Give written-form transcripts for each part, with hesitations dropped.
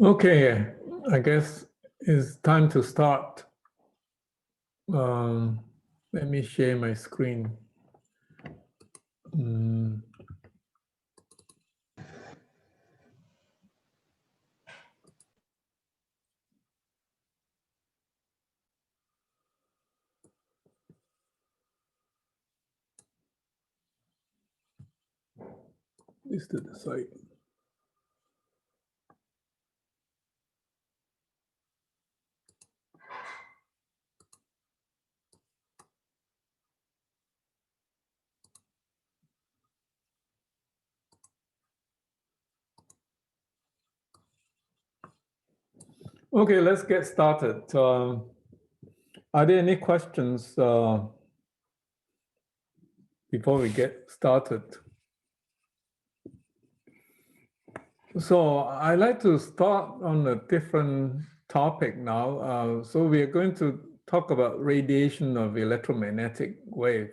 Okay, I guess it's time to start. Let me share my screen. This to the side. Okay, let's get started. Are there any questions before we get started? So I'd like to start on a different topic now. So we are going to talk about radiation of electromagnetic wave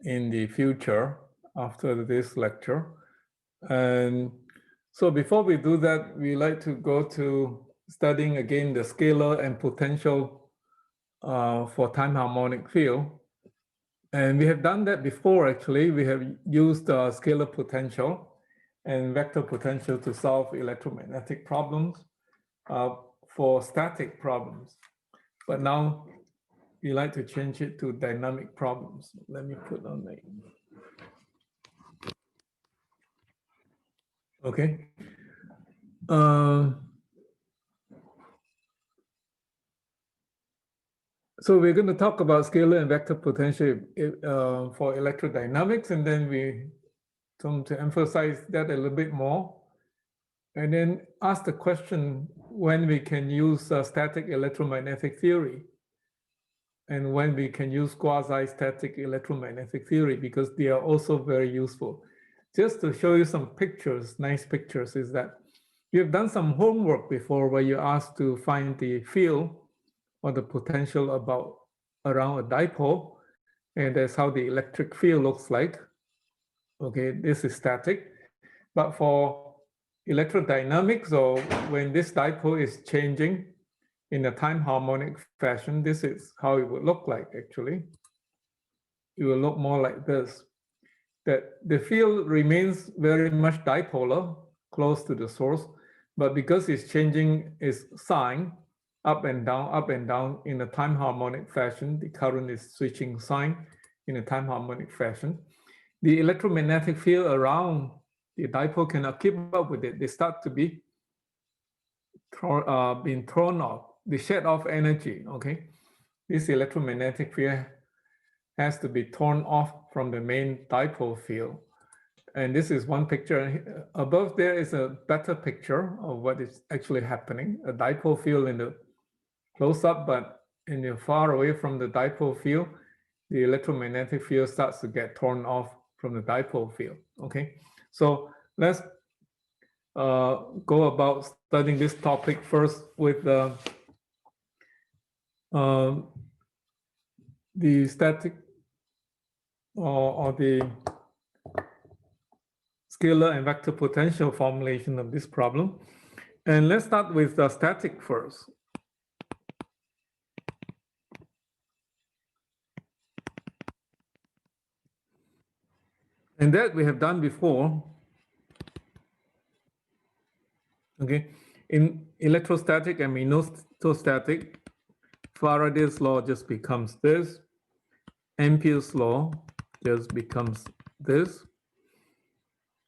in the future after this lecture. And so before we do that, we like to go to studying again the scalar and potential for time harmonic field. And we have done that before, actually. We have used scalar potential and vector potential to solve electromagnetic problems for static problems. But now we like to change it to dynamic problems. Let me put on the... Okay. So we're going to talk about scalar and vector potential for electrodynamics, and then we come to emphasize that a little bit more, and then ask the question when we can use static electromagnetic theory and when we can use quasi-static electromagnetic theory, because they are also very useful. Just to show you some pictures, nice pictures, is that you've done some homework before where you're asked to find the field or the potential around a dipole, and that's how the electric field looks like. Okay, this is static, but for electrodynamics, or when this dipole is changing in a time harmonic fashion, this is how it would look like. Actually, it will look more like this, that the field remains very much dipolar, close to the source, but because it's changing its sign up and down in a time harmonic fashion, the current is switching sign in a time harmonic fashion. The electromagnetic field around the dipole cannot keep up with it. They start to be being thrown off. They shed off energy, okay? This electromagnetic field has to be torn off from the main dipole field. And this is one picture. Above there is a better picture of what is actually happening. A dipole field in the close up, but in the far away from the dipole field, the electromagnetic field starts to get torn off from the dipole field, okay? So let's go about studying this topic first with the static or the scalar and vector potential formulation of this problem. And let's start with the static first. And that we have done before. Okay, in electrostatic and magnetostatic, Faraday's law just becomes this. Ampere's law just becomes this.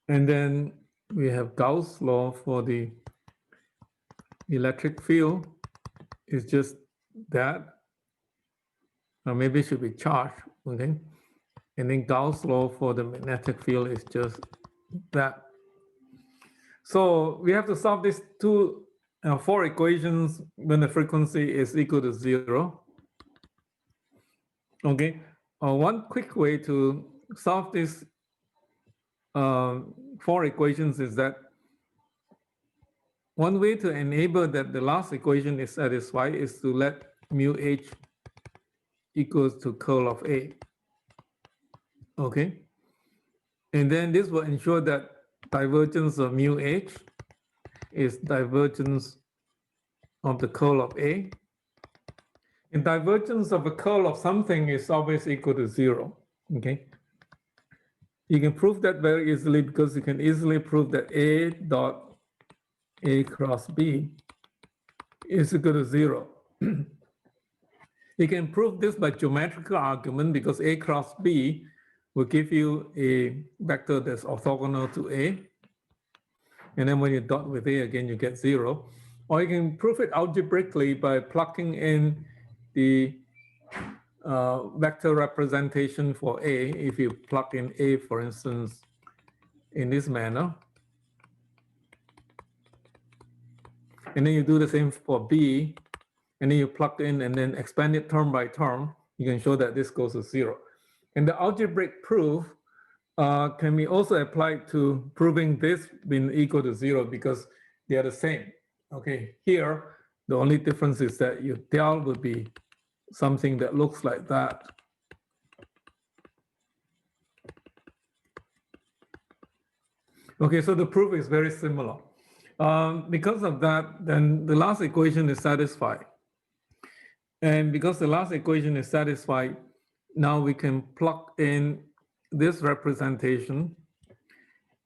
And then we have Gauss' law for the electric field is just that. Or maybe it should be charged, okay? And then Gauss' law for the magnetic field is just that. So we have to solve these four equations when the frequency is equal to 0. Okay, one quick way to solve these four equations is that one way to enable that the last equation is satisfied is to let mu h equals to curl of A. Okay, and then this will ensure that divergence of mu h is divergence of the curl of A. And divergence of a curl of something is always equal to 0, okay? You can prove that very easily because you can easily prove that A dot A cross B is equal to 0. You can prove this by geometrical argument because A cross B will give you a vector that's orthogonal to A. And then when you dot with A again, you get 0. Or you can prove it algebraically by plugging in the vector representation for A. If you plug in A, for instance, in this manner, and then you do the same for B, and then you plug in and then expand it term by term, you can show that this goes to 0. And the algebraic proof can be also applied to proving this being equal to 0 because they are the same. Okay, here, the only difference is that your del would be something that looks like that. Okay, so the proof is very similar. Because of that, then the last equation is satisfied. And because the last equation is satisfied, now we can plug in this representation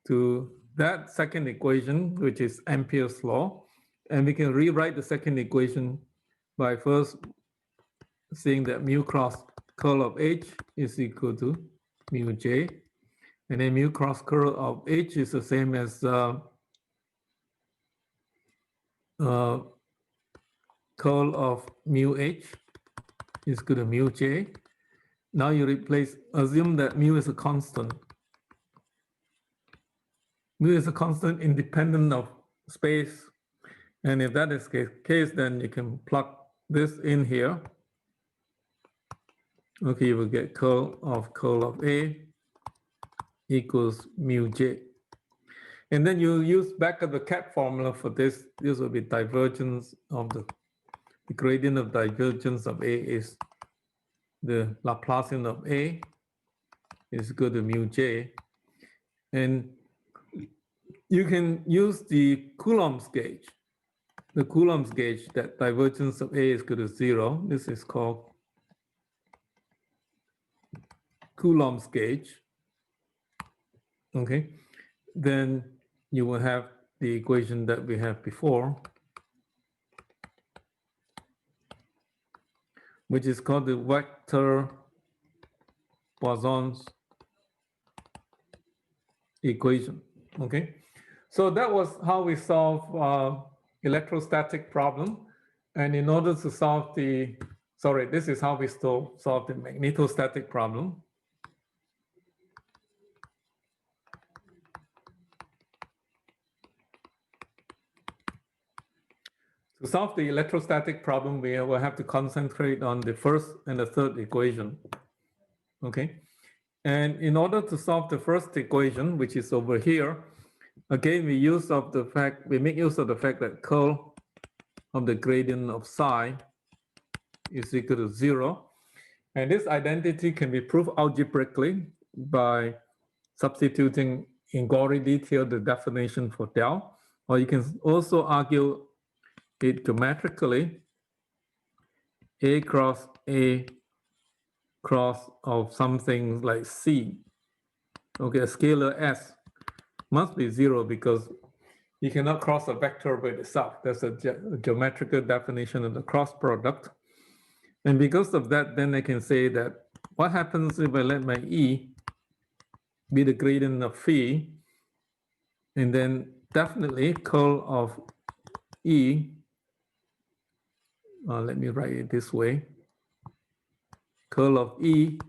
to that second equation, which is Ampere's law. And we can rewrite the second equation by first saying that mu cross curl of H is equal to mu J. And then mu cross curl of H is the same as curl of mu H is equal to mu J. Now you assume that mu is a constant. Mu is a constant independent of space. And if that is the case, then you can plug this in here. Okay, you will get curl of A equals mu J. And then you use back of the cat formula for this. This will be divergence of the gradient of divergence of A is the Laplacian of A is equal to mu J. And you can use the Coulomb's gauge. The Coulomb's gauge that divergence of A is equal to 0. This is called Coulomb's gauge. Okay, then you will have the equation that we have before, which is called the vector Poisson's equation. Okay, so that was how we solve electrostatic problem. And in order to solve this is how we solve the magnetostatic problem. To solve the electrostatic problem, we will have to concentrate on the first and the third equation. Okay, and in order to solve the first equation, which is over here, again we make use of the fact that curl of the gradient of psi is equal to 0, and this identity can be proved algebraically by substituting in gory detail the definition for del, or you can also argue it geometrically. A cross A cross of something like C, okay, a scalar S must be 0 because you cannot cross a vector with itself. That's a geometrical definition of the cross product. And because of that, then I can say that what happens if I let my E be the gradient of phi, and then definitely curl of E, let me write it this way. Curl of E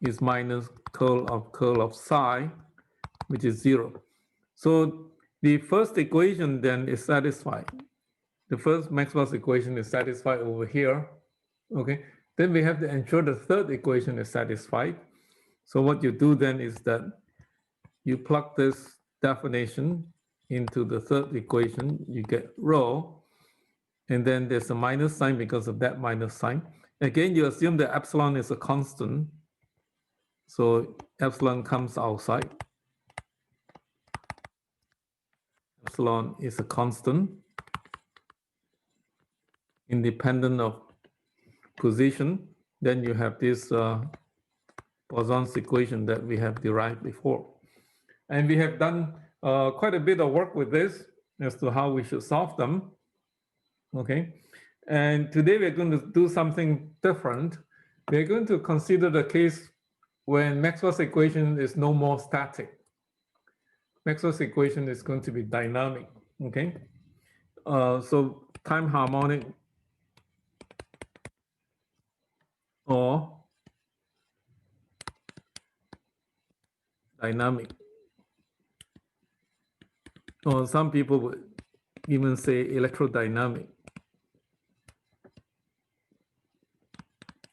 is minus curl of psi, which is 0. So the first equation then is satisfied. The first Maxwell's equation is satisfied over here. Okay, then we have to ensure the third equation is satisfied. So what you do then is that you plug this definition into the third equation, you get rho, and then there's a minus sign because of that minus sign. Again, you assume that epsilon is a constant, so epsilon comes outside. epsilon is a constant, independent of position, then you have this Poisson's equation that we have derived before. And we have done quite a bit of work with this as to how we should solve them. Okay. And today we're going to do something different. We're going to consider the case when Maxwell's equation is no more static. Maxwell's equation is going to be dynamic. Okay. So time harmonic or dynamic. Or some people would even say electrodynamic.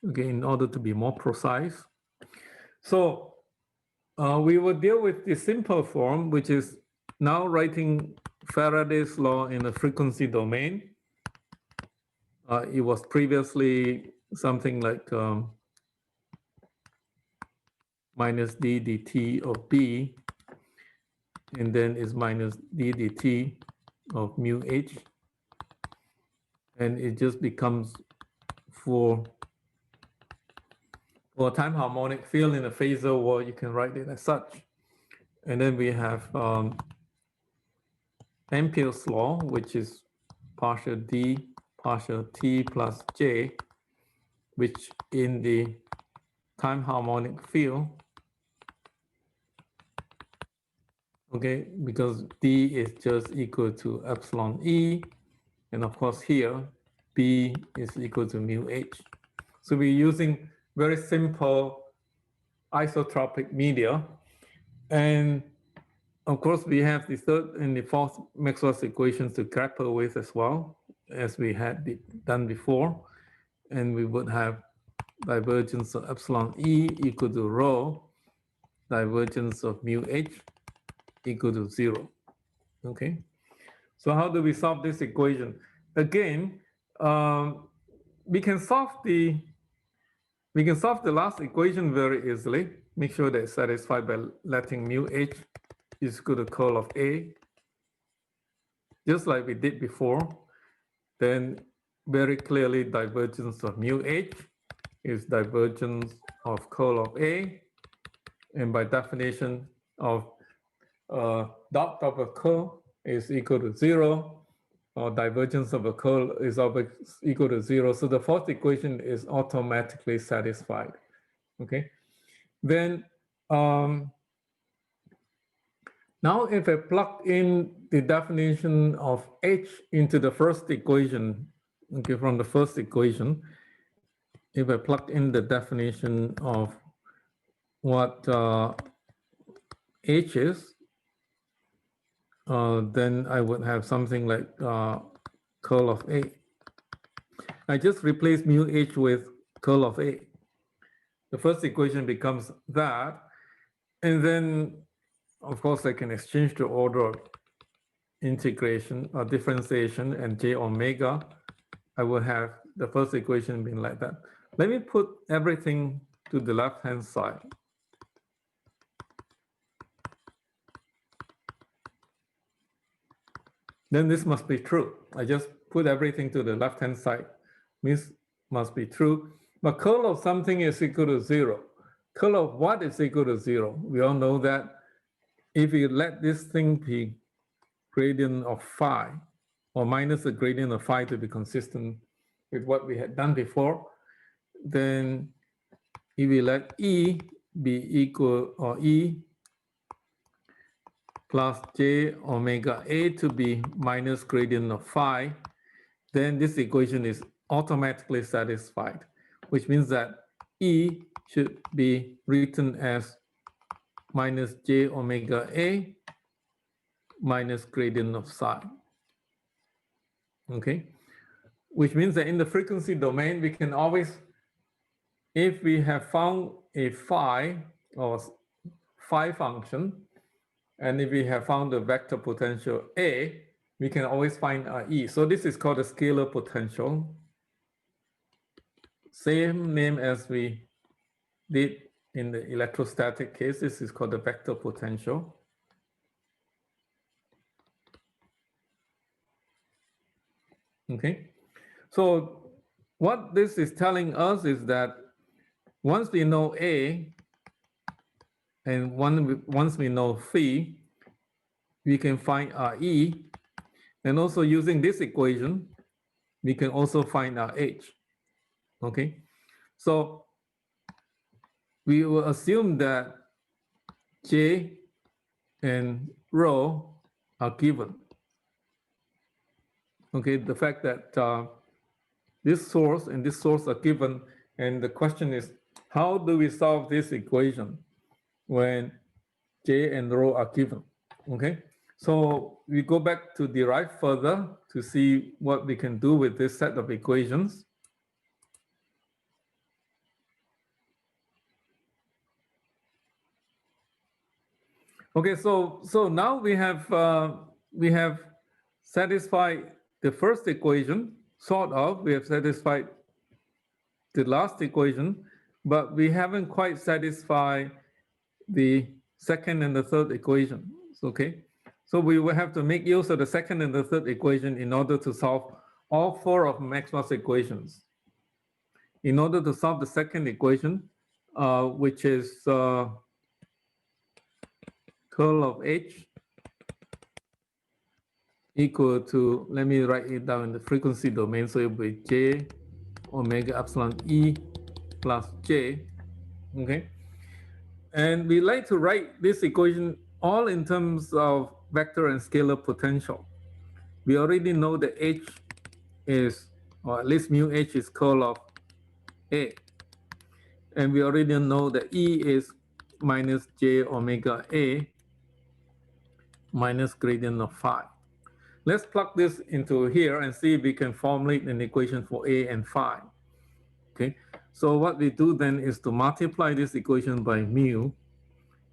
Okay, in order to be more precise. So we will deal with the simple form, which is now writing Faraday's law in the frequency domain. It was previously something like minus d dt of B, and then is minus d dt of mu h. And it just becomes for a time harmonic field in a phasor world, you can write it as such. And then we have Ampere's law, which is partial d partial t plus j, which in the time harmonic field, okay, because d is just equal to epsilon e, and of course here, b is equal to mu h. So we're using very simple isotropic media. And of course, we have the third and the fourth Maxwell's equations to grapple with as well, as we had done before. And we would have divergence of epsilon e equal to rho, divergence of mu h equal to 0. Okay. So how do we solve this equation? Again, we can solve the last equation very easily. Make sure that it's satisfied by letting mu h is equal to curl of A, just like we did before. Then very clearly divergence of mu h is divergence of curl of A, and by definition of dot of a curl is equal to 0, or divergence of a curl is always equal to 0. So the fourth equation is automatically satisfied. Okay. Then now if I plug in the definition of H into the first equation, okay, from the first equation, if I plug in the definition of what H is, then I would have something like curl of A. I just replace mu H with curl of A. The first equation becomes that, and then of course I can exchange the order of integration or differentiation and j omega. I will have the first equation being like that. Let me put everything to the left-hand side. Then this must be true. I just put everything to the left-hand side. This must be true. But curl of something is equal to 0. Curl of what is equal to 0? We all know that if you let this thing be gradient of phi, or minus the gradient of phi to be consistent with what we had done before, then if we let E be equal, or E plus j omega A to be minus gradient of phi, then this equation is automatically satisfied, which means that E should be written as minus j omega A minus gradient of psi. Okay, which means that in the frequency domain, we can always, if we have found a phi or phi function, and if we have found the vector potential A, we can always find E. So this is called a scalar potential. Same name as we did in the electrostatic case. This is called the vector potential. Okay, so what this is telling us is that once we know A and once we know phi, we can find our E, and also using this equation, we can also find our H. Okay, so we will assume that J and rho are given. Okay, the fact that this source and this source are given, and the question is, how do we solve this equation when J and rho are given? Okay, so we go back to derive further to see what we can do with this set of equations. Okay, so now we have satisfied the first equation, sort of. We have satisfied the last equation, but we haven't quite satisfied the second and the third equation. Okay, so we will have to make use of the second and the third equation in order to solve all four of Maxwell's equations. In order to solve the second equation, which is curl of H equal to, let me write it down in the frequency domain, so it will be J omega epsilon E plus J, okay? And we like to write this equation all in terms of vector and scalar potential. We already know that H is, or at least mu H is curl of A. And we already know that E is minus J omega A minus gradient of phi. Let's plug this into here and see if we can formulate an equation for A and phi. Okay, so what we do then is to multiply this equation by mu,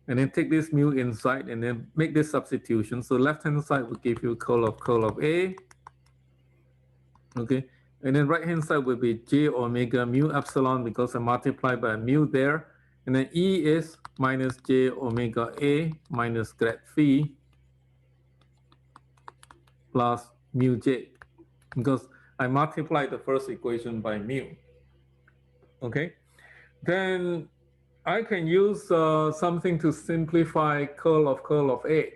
and then take this mu inside and then make this substitution. So left-hand side will give you curl of A. Okay, and then right-hand side will be J omega mu epsilon because I multiplied by mu there. And then E is minus J omega A minus grad phi plus mu J, because I multiplied the first equation by mu. Okay, then I can use something to simplify curl of A.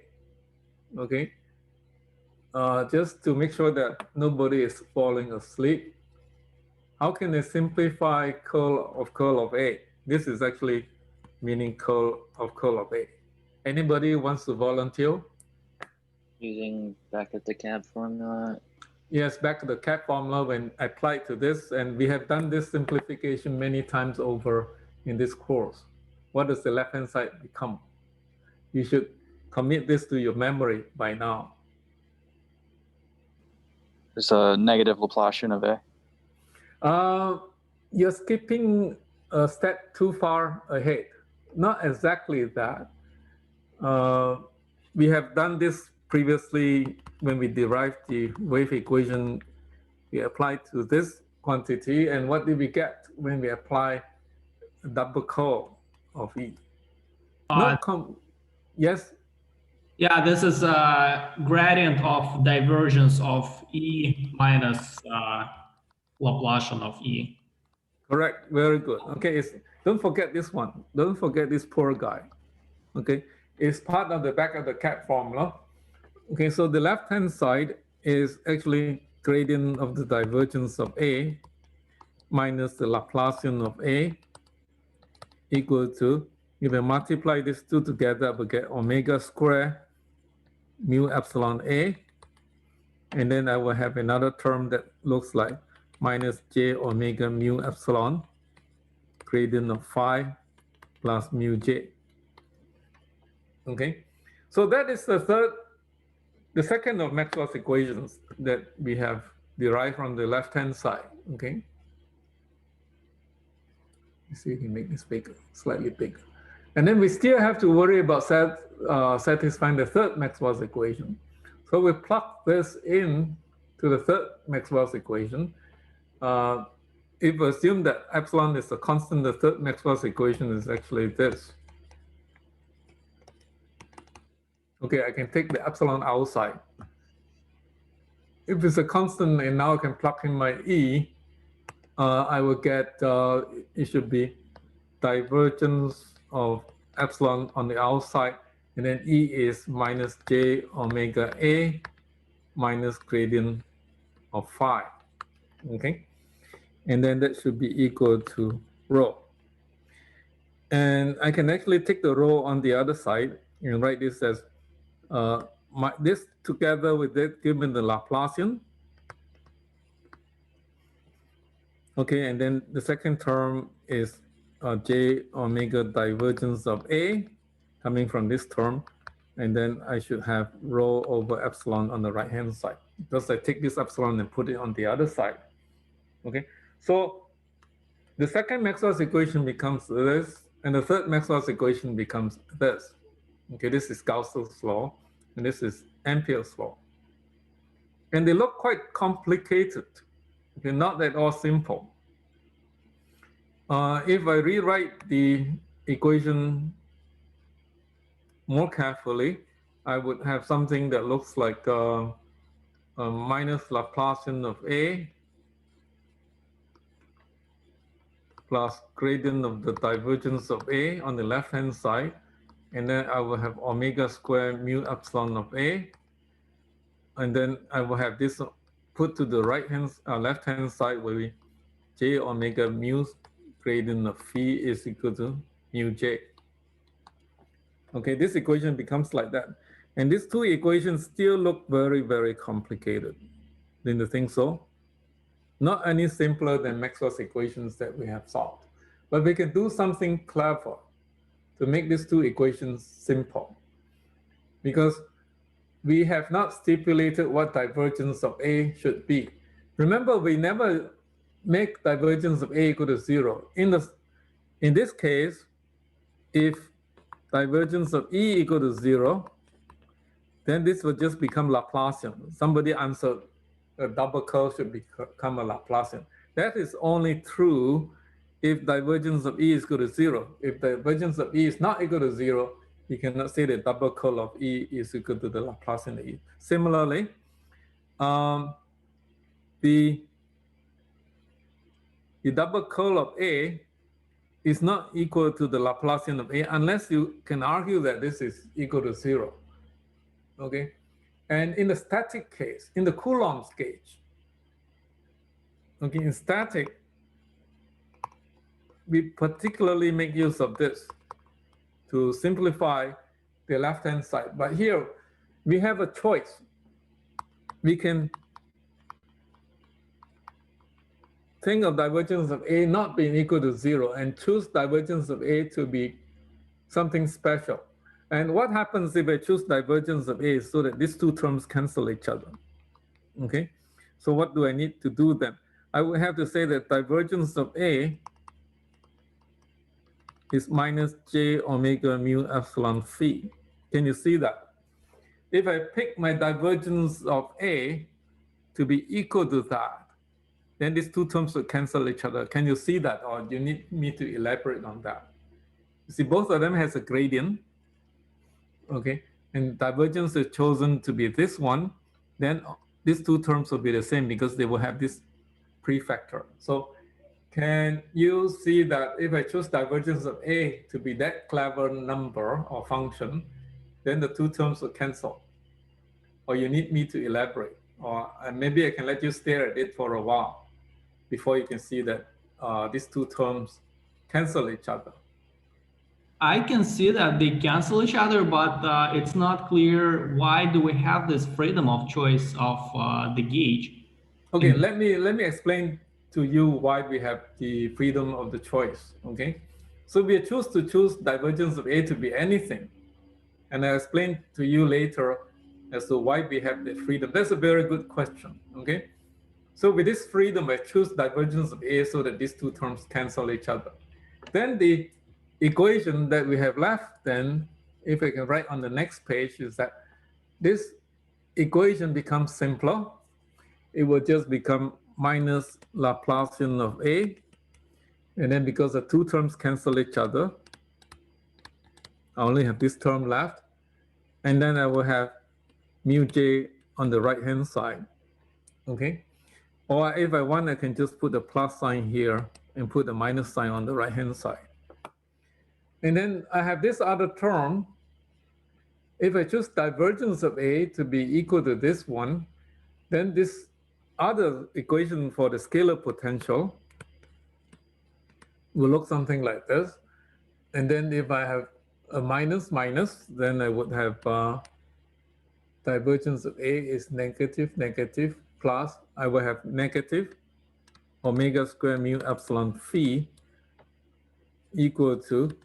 Okay, just to make sure that nobody is falling asleep. How can I simplify curl of A? This is actually meaning curl of A. Anybody wants to volunteer? Using back at the cap formula. Yes, back to the cap formula when applied to this, and we have done this simplification many times over in this course. What does the left-hand side become? You should commit this to your memory by now. It's a negative Laplacian of A. You're skipping a step too far ahead. Not exactly that. We have done this previously when we derived the wave equation. We applied to this quantity, and what did we get when we apply a double curl of E? Yes? Yeah, this is a gradient of divergence of E minus Laplacian of E. Correct, very good. Okay, don't forget this one. Don't forget this poor guy. Okay, it's part of the back of the cap formula. Okay, so the left-hand side is actually gradient of the divergence of A minus the Laplacian of A equal to, if I multiply these two together, we get omega square mu epsilon A. And then I will have another term that looks like minus J omega mu epsilon gradient of phi plus mu J. Okay, so that is the second of Maxwell's equations that we have derived from the left-hand side. Okay, let's see if we can make this bigger, slightly bigger. And then we still have to worry about satisfying the third Maxwell's equation. So we plug this in to the third Maxwell's equation. If we assume that epsilon is a constant, the third Maxwell's equation is actually this. Okay, I can take the epsilon outside. if it's a constant and now I can plug in my E, I will get, it should be divergence of epsilon on the outside, and then E is minus j omega A minus gradient of phi, okay? And then that should be equal to rho. And I can actually take the rho on the other side and write this as, this together with that given the Laplacian. Okay, and then the second term is j omega divergence of A coming from this term. And then I should have rho over epsilon on the right-hand side. Because I take this epsilon and put it on the other side. Okay, so the second Maxwell's equation becomes this, and the third Maxwell's equation becomes this. Okay, this is Gauss's law, and this is Ampere's law. And they look quite complicated. Okay, not at all simple. If I rewrite the equation more carefully, I would have something that looks like a minus Laplacian of A plus gradient of the divergence of A on the left-hand side. And then I will have omega squared mu epsilon of A. And then I will have this put to the left-hand side where we j omega mu gradient of phi is equal to mu j. Okay, this equation becomes like that. And these two equations still look very, very complicated. Don't you think so? Not any simpler than Maxwell's equations that we have solved. But we can do something clever to make these two equations simple. Because we have not stipulated what divergence of A should be. Remember, we never make divergence of A equal to 0. In this case, if divergence of E equal to 0, then this will just become Laplacian. Somebody answered a double curl should become a Laplacian. That is only true if divergence of E is equal to 0. If divergence of E is not equal to 0, you cannot say the double curl of E is equal to the Laplacian of E. Similarly, the double curl of A is not equal to the Laplacian of A unless you can argue that this is equal to 0. Okay, and in the static case, in the Coulomb's gauge, okay, in static, we particularly make use of this to simplify the left-hand side. But here, we have a choice. We can think of divergence of A not being equal to 0 and choose divergence of A to be something special. And what happens if I choose divergence of A so that these two terms cancel each other? Okay, so what do I need to do then? I would have to say that divergence of A is minus j omega mu epsilon phi. Can you see that? If I pick my divergence of A to be equal to that, then these two terms will cancel each other. Can you see that, or do you need me to elaborate on that? You see, both of them has a gradient, okay? And divergence is chosen to be this one, then these two terms will be the same because they will have this prefactor. So can you see that if I choose divergence of A to be that clever number or function, then the two terms will cancel? Or you need me to elaborate? Or maybe I can let you stare at it for a while before you can see that these two terms cancel each other. I can see that they cancel each other, but it's not clear why do we have this freedom of choice of the gauge. Okay, let me explain to you why we have the freedom of the choice, okay? So we choose to choose divergence of A to be anything. And I'll explain to you later as to why we have the freedom. That's a very good question, okay? So with this freedom, I choose divergence of A so that these two terms cancel each other. Then the equation that we have left then, if I can write on the next page, is that this equation becomes simpler. It will just become minus Laplacian of A. And then because the two terms cancel each other, I only have this term left. And then I will have mu j on the right-hand side. okay? Or if I want, I can just put the plus sign here and put the minus sign on the right-hand side. And then I have this other term. If I choose divergence of A to be equal to this one, then this other equation for the scalar potential will look something like this. And then if I have a minus, then I would have divergence of A is negative, negative, plus I will have negative omega square mu epsilon phi equal to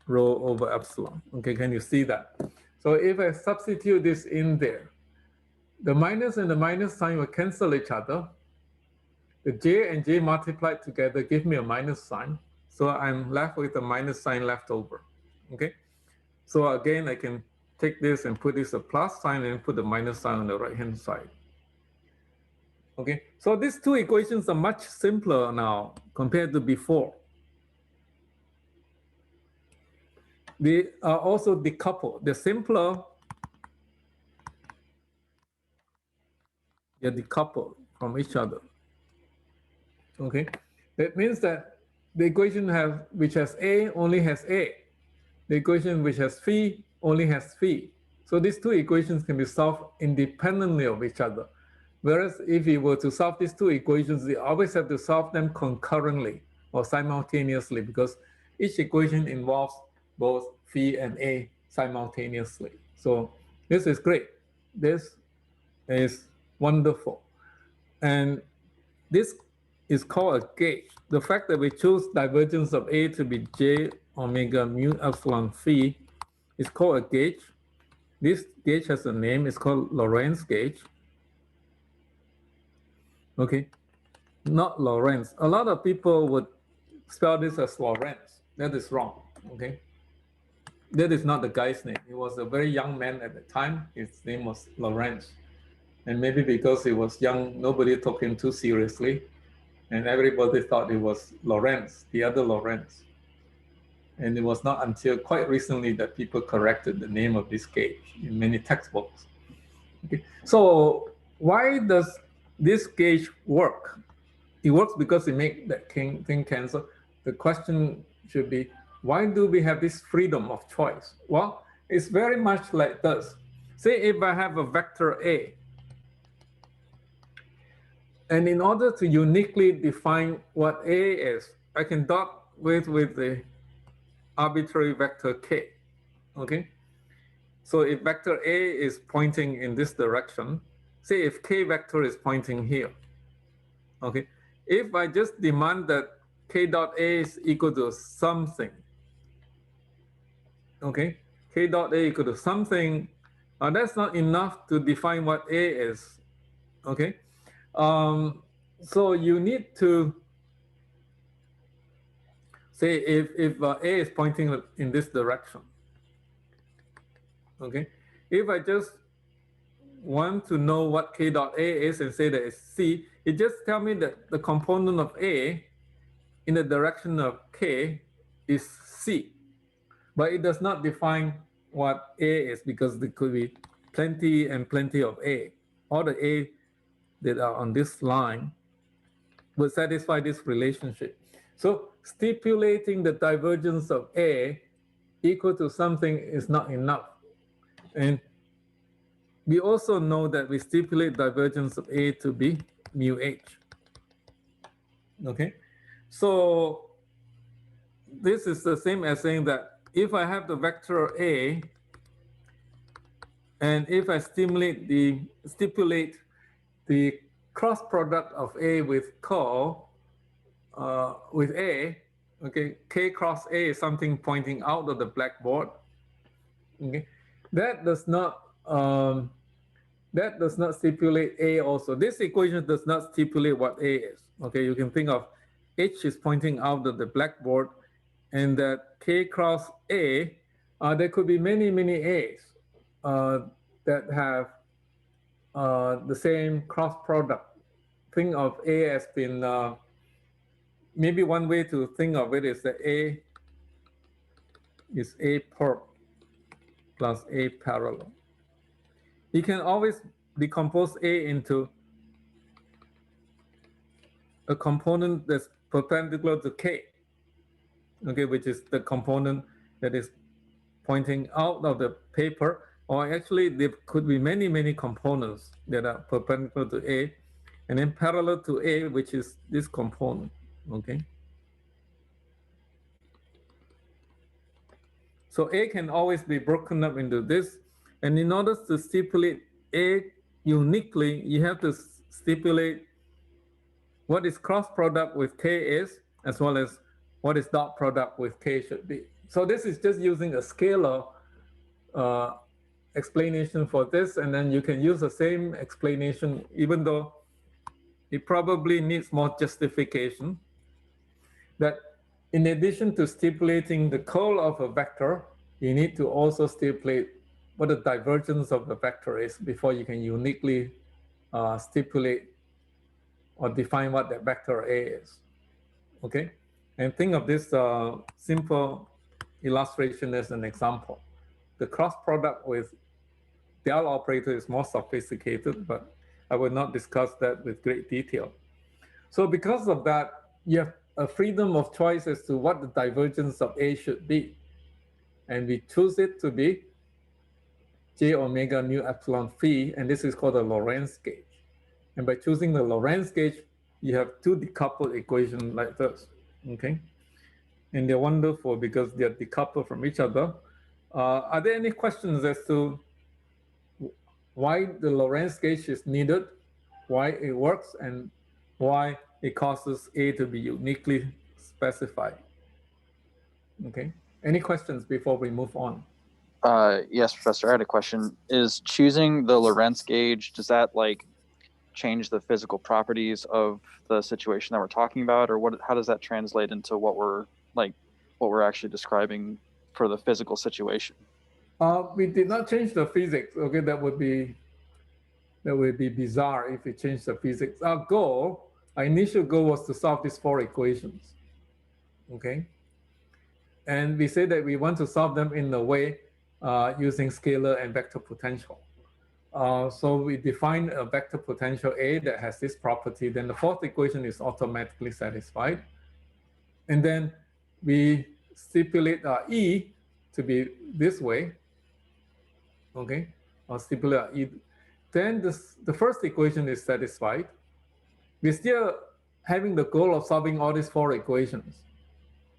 rho over epsilon. Okay, can you see that? So if I substitute this in there, the minus and the minus sign will cancel each other. The j and j multiplied together give me a minus sign. So I'm left with a minus sign left over. Okay, so again, I can take this and put this a plus sign and put the minus sign on the right-hand side. Okay, so these two equations are much simpler now compared to before. They are also decoupled. They're simpler. They're decoupled from each other. Okay, that means that the equation which has A only has A. The equation which has phi only has phi. So these two equations can be solved independently of each other. Whereas if you were to solve these two equations, you always have to solve them concurrently or simultaneously because each equation involves both phi and A simultaneously. So this is great. This is wonderful. And this is called a gauge. The fact that we choose divergence of A to be j omega mu epsilon phi is called a gauge. This gauge has a name. It's called Lorentz gauge. Okay, not Lorentz. A lot of people would spell this as Lorentz. That is wrong. Okay, that is not the guy's name. He was a very young man at the time. His name was Lorentz. And maybe because he was young, nobody took him too seriously. And everybody thought it was Lorentz, the other Lorentz. And it was not until quite recently that people corrected the name of this gauge in many textbooks. Okay. So why does this gauge work? It works because it makes that thing cancel. The question should be, why do we have this freedom of choice? Well, it's very much like this. Say if I have a vector A, and in order to uniquely define what A is, I can dot with the arbitrary vector K, okay? So if vector A is pointing in this direction, say if K vector is pointing here, okay? If I just demand that K dot A is equal to something, okay? K dot A equal to something, that's not enough to define what A is, okay? So you need to say if A is pointing in this direction, okay? If I just want to know what K dot A is and say that it's C, it just tells me that the component of A in the direction of K is C. But it does not define what A is because there could be plenty and plenty of A. All the A that are on this line will satisfy this relationship. So stipulating the divergence of A equal to something is not enough. And we also know that we stipulate divergence of A to be mu H. Okay, so this is the same as saying that if I have the vector A, and if I stipulate the cross product of A with with A, okay, K cross A is something pointing out of the blackboard. Okay, that does not stipulate A also. This equation does not stipulate what A is. Okay, you can think of H is pointing out of the blackboard, and that K cross A, there could be many A's that have the same cross product. Think of A as being, maybe one way to think of it is that A is A perp plus A parallel. You can always decompose A into a component that's perpendicular to K, okay, which is the component that is pointing out of the paper, or actually there could be many, many components that are perpendicular to A, and then parallel to A, which is this component, okay? So A can always be broken up into this, and in order to stipulate A uniquely, you have to stipulate what is cross product with K is, as well as what is dot product with K should be. So this is just using a scalar explanation for this, and then you can use the same explanation, even though it probably needs more justification, that in addition to stipulating the curl of a vector, you need to also stipulate what the divergence of the vector is before you can uniquely stipulate or define what that vector A is, okay? And think of this simple illustration as an example. The cross product with del operator is more sophisticated, but I will not discuss that with great detail. So because of that, you have a freedom of choice as to what the divergence of A should be. And we choose it to be j omega mu epsilon phi, and this is called the Lorentz gauge. And by choosing the Lorentz gauge, you have two decoupled equations like this, okay? And they're wonderful because they're decoupled from each other. Are there any questions as to why the Lorentz gauge is needed, why it works, and why it causes A to be uniquely specified? Okay, any questions before we move on? Yes, Professor, I had a question. Is choosing the Lorentz gauge, does that like change the physical properties of the situation that we're talking about, or what? How does that translate into what we're actually describing for the physical situation? We did not change the physics. Okay, that would be bizarre if we changed the physics. Our initial goal was to solve these four equations. Okay, and we said that we want to solve them in a way using scalar and vector potential. So we define a vector potential A that has this property. Then the fourth equation is automatically satisfied, and then we stipulate E to be this way. Okay, or stipulate E. Then the first equation is satisfied. We're still having the goal of solving all these four equations.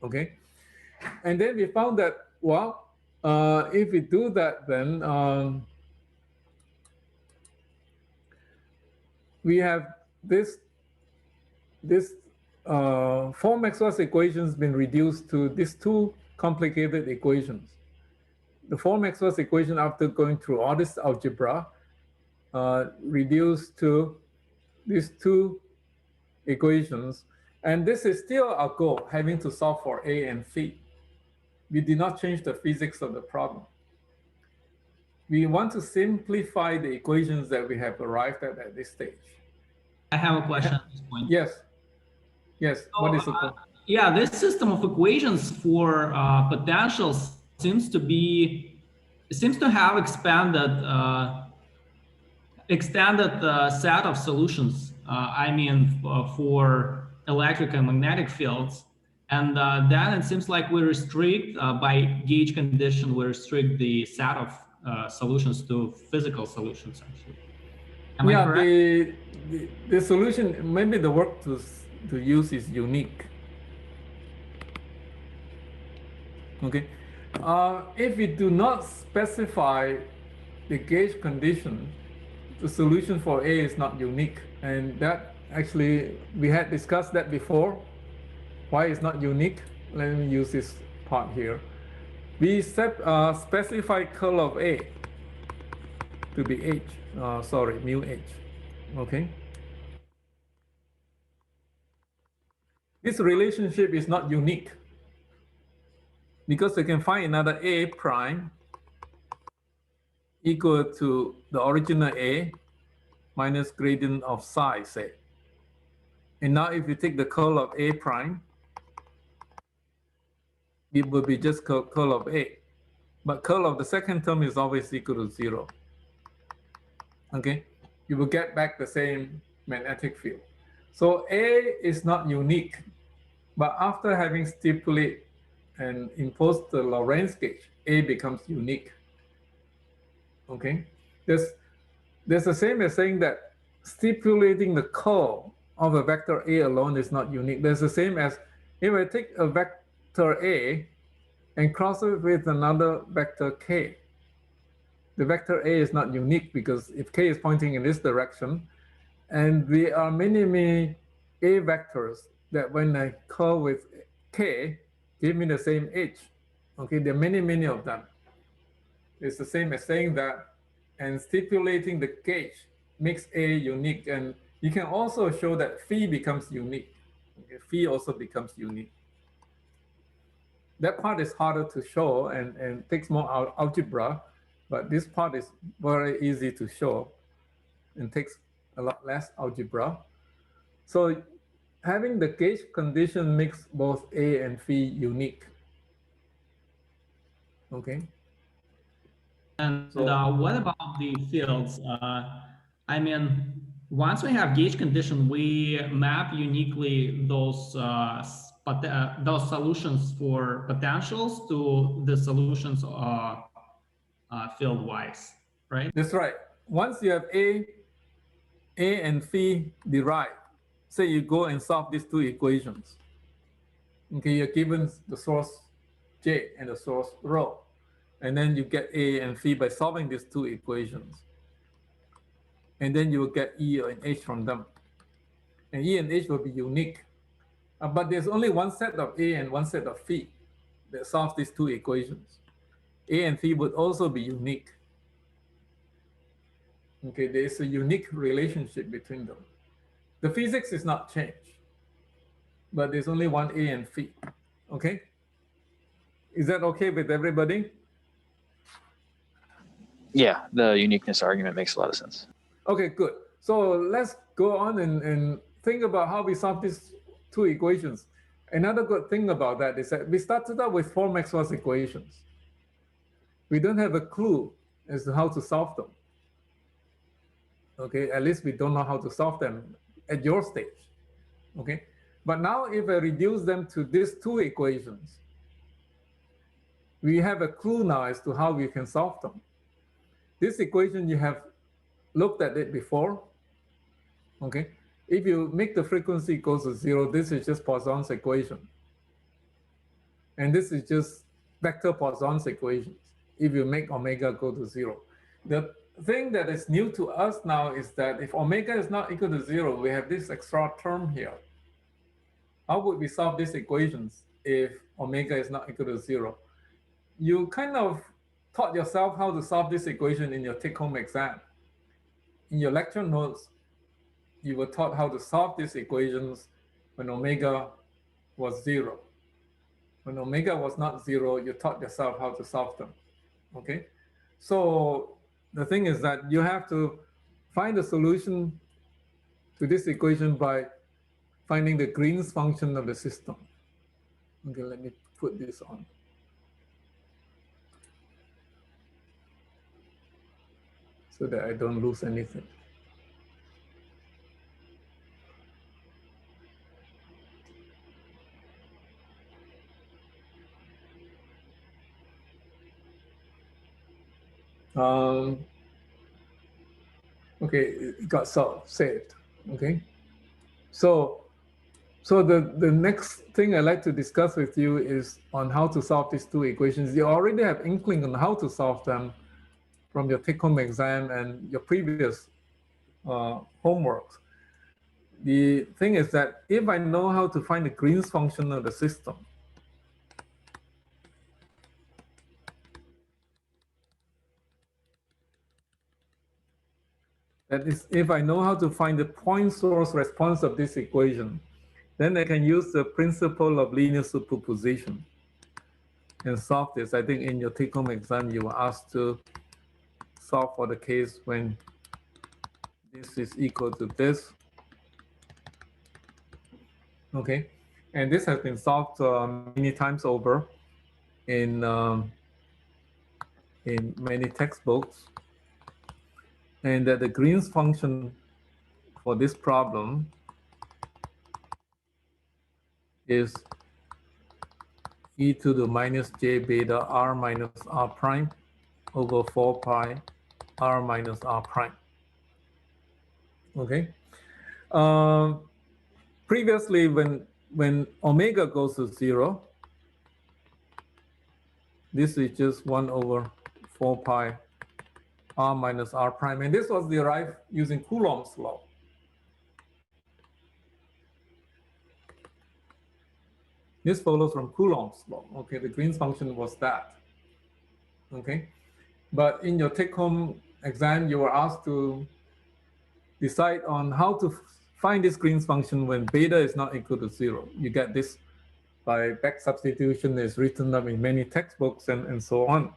Okay, and then we found that, well, if we do that, then we have this four Maxwell's equations been reduced to these two complicated equations. The four Maxwell's equation, after going through all this algebra, reduced to these two equations. And this is still our goal, having to solve for A and phi. We did not change the physics of the problem. We want to simplify the equations that we have arrived at this stage. I have a question at this point. Yes. Yes. So, what is the point? Yeah, this system of equations for potentials seems to have extended set of solutions. I mean, for electric and magnetic fields, and then it seems like we restrict by gauge condition. We restrict the set of solutions to physical solutions. Actually, am I correct? The solution, maybe the work to use is unique. Okay, if we do not specify the gauge condition, the solution for A is not unique, and that actually we had discussed that before. Why it's not unique? Let me use this part here. We specify curl of A to be H. Mu H. Okay. This relationship is not unique because we can find another A prime equal to the original A minus gradient of psi, say. And now if you take the curl of A prime, it will be just curl of A. But curl of the second term is always equal to 0. Okay, you will get back the same magnetic field. So A is not unique, but after having stipulate and impose the Lorentz gauge, A becomes unique. Okay, there's the same as saying that stipulating the curl of a vector A alone is not unique. There's the same as if I take a vector A and cross it with another vector K. The vector A is not unique because if K is pointing in this direction, and there are many A vectors that when I curl with K, give me the same H. Okay, there are many of them. It's the same as saying that, and stipulating the gauge makes A unique. And you can also show that phi becomes unique. Okay, phi also becomes unique. That part is harder to show and takes more algebra, but this part is very easy to show and takes a lot less algebra. So having the gauge condition makes both A and phi unique. Okay. And So- what about the fields? I mean, once we have gauge condition, we map uniquely those solutions for potentials to the solutions field-wise, right? That's right. Once you have A and phi derived, say you go and solve these two equations. Okay, you're given the source J and the source rho. And then you get A and phi by solving these two equations. And then you will get E and H from them. And E and H will be unique. But there's only one set of A and one set of phi that solves these two equations. A and phi would also be unique. Okay, there is a unique relationship between them. The physics is not changed, but there's only one A and phi. Okay? Is that okay with everybody? Yeah, the uniqueness argument makes a lot of sense. Okay, good. So let's go on and think about how we solve these two equations. Another good thing about that is that we started out with 4 Maxwell's equations. We don't have a clue as to how to solve them. Okay, at least we don't know how to solve them at your stage. Okay, but now if I reduce them to these two equations, we have a clue now as to how we can solve them. This equation, you have looked at it before. Okay, if you make the frequency equals to 0, this is just Poisson's equation. And this is just vector Poisson's equations if you make omega go to 0. The thing that is new to us now is that if omega is not equal to 0, we have this extra term here. How would we solve these equations if omega is not equal to 0? You kind of taught yourself how to solve this equation in your take-home exam. In your lecture notes, you were taught how to solve these equations when omega was 0. When omega was not 0, you taught yourself how to solve them. Okay? So the thing is that you have to find a solution to this equation by finding the Green's function of the system. Okay, let me put this on. So that I don't lose anything. Okay, it got saved. Okay, so the next thing I'd like to discuss with you is on how to solve these two equations. You already have inkling on how to solve them from your take-home exam and your previous homework. The thing is that if I know how to find the Green's function of the system, that is, if I know how to find the point source response of this equation, then I can use the principle of linear superposition and solve this. I think in your take-home exam, you were asked to solve for the case when this is equal to this. Okay, and this has been solved many times over in many textbooks. And that the Green's function for this problem is e to the minus j beta r minus r prime over 4 pi r minus r prime. Okay. Previously, when omega goes to 0, this is just 1 over 4 pi r minus r prime. And this was derived using Coulomb's law. This follows from Coulomb's law. Okay, the Green's function was that. Okay, but in your take-home exam, you were asked to decide on how to find this Green's function when beta is not equal to 0. You get this by back substitution. Is written up in many textbooks and so on.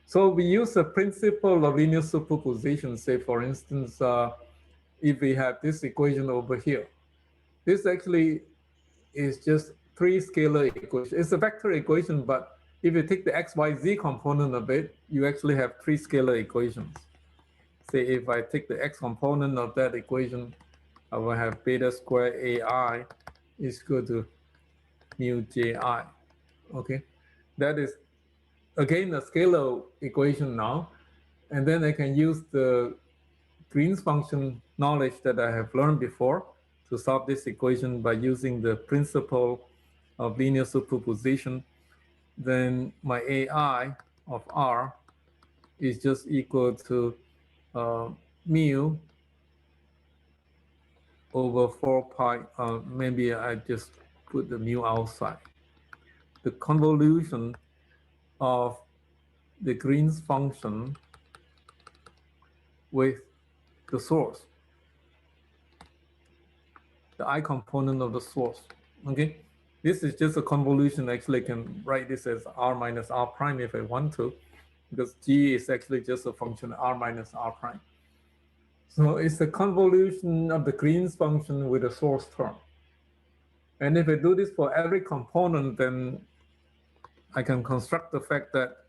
So we use the principle of linear superposition. Say, for instance, if we have this equation over here, this actually is just 3 scalar equations. It's a vector equation, but if you take the x, y, z component of it, you actually have 3 scalar equations. Say if I take the x component of that equation, I will have beta square ai is equal to mu ji. Okay, that is again a scalar equation now. And then I can use the Green's function knowledge that I have learned before to solve this equation by using the principle of linear superposition. Then my ai of r is just equal to mu over 4 pi. Maybe I just put the mu outside. The convolution of the Green's function with the source, the I component of the source. Okay, this is just a convolution. Actually, I can write this as r minus r prime if I want to, because g is actually just a function r minus r prime. So it's a convolution of the Green's function with a source term. And if I do this for every component, then I can construct the fact that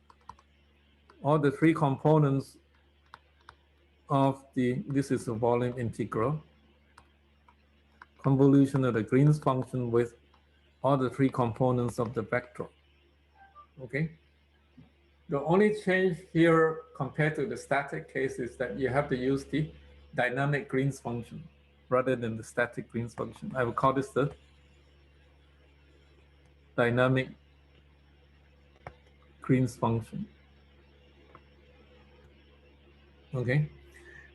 all the 3 components of this is a volume integral, convolution of the Green's function with all the 3 components of the vector. Okay. The only change here compared to the static case is that you have to use the dynamic Green's function rather than the static Green's function. I will call this the dynamic Green's function. Okay,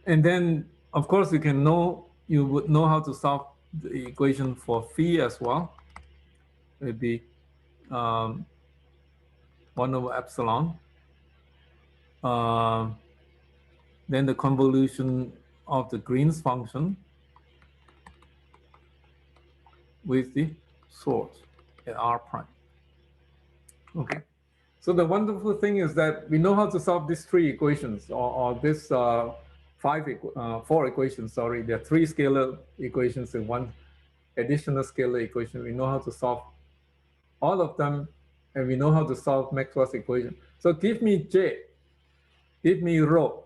and then of course you would know how to solve the equation for phi as well. It would be 1 over epsilon. Then the convolution of the Green's function with the source at r prime. Okay, so the wonderful thing is that we know how to solve these 3 equations, or this 4 equations. Sorry, there are 3 scalar equations and 1 additional scalar equation. We know how to solve all of them, and we know how to solve Maxwell's equation. So give me J, give me rho.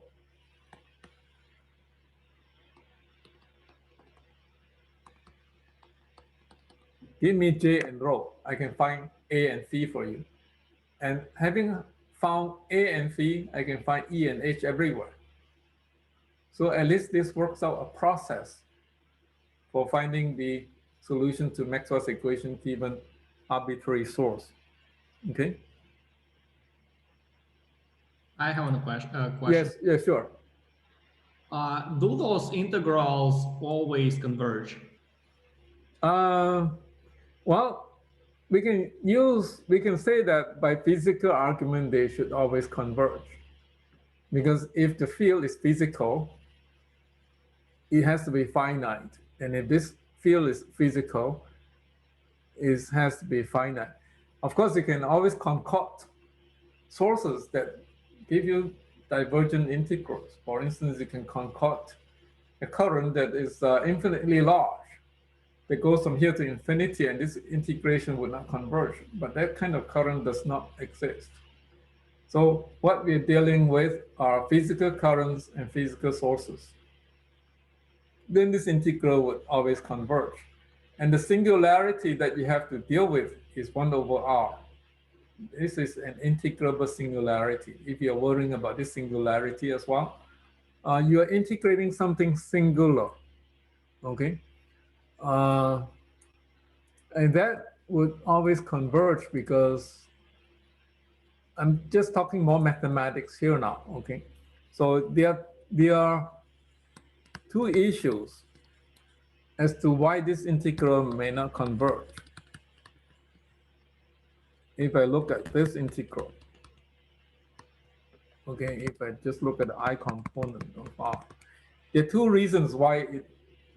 Give me J and rho. I can find A and phi for you. And having found A and phi, I can find E and H everywhere. So at least this works out a process for finding the solution to Maxwell's equation given arbitrary source. Okay? I have a question. Yes, sure. Do those integrals always converge? Well, we can say that by physical argument, they should always converge. Because if the field is physical, it has to be finite. And if this field is physical, it has to be finite. Of course, you can always concoct sources that give you divergent integrals. For instance, you can concoct a current that is infinitely large, that goes from here to infinity, and this integration would not converge. But that kind of current does not exist. So what we're dealing with are physical currents and physical sources. Then this integral would always converge. And the singularity that you have to deal with is 1 over r. This is an integrable singularity. If you're worrying about this singularity as well, you are integrating something singular, okay? And that would always converge because I'm just talking more mathematics here now, okay? So there are two issues as to why this integral may not converge. If I look at this integral, okay, if I just look at the I component of R, there are two reasons why it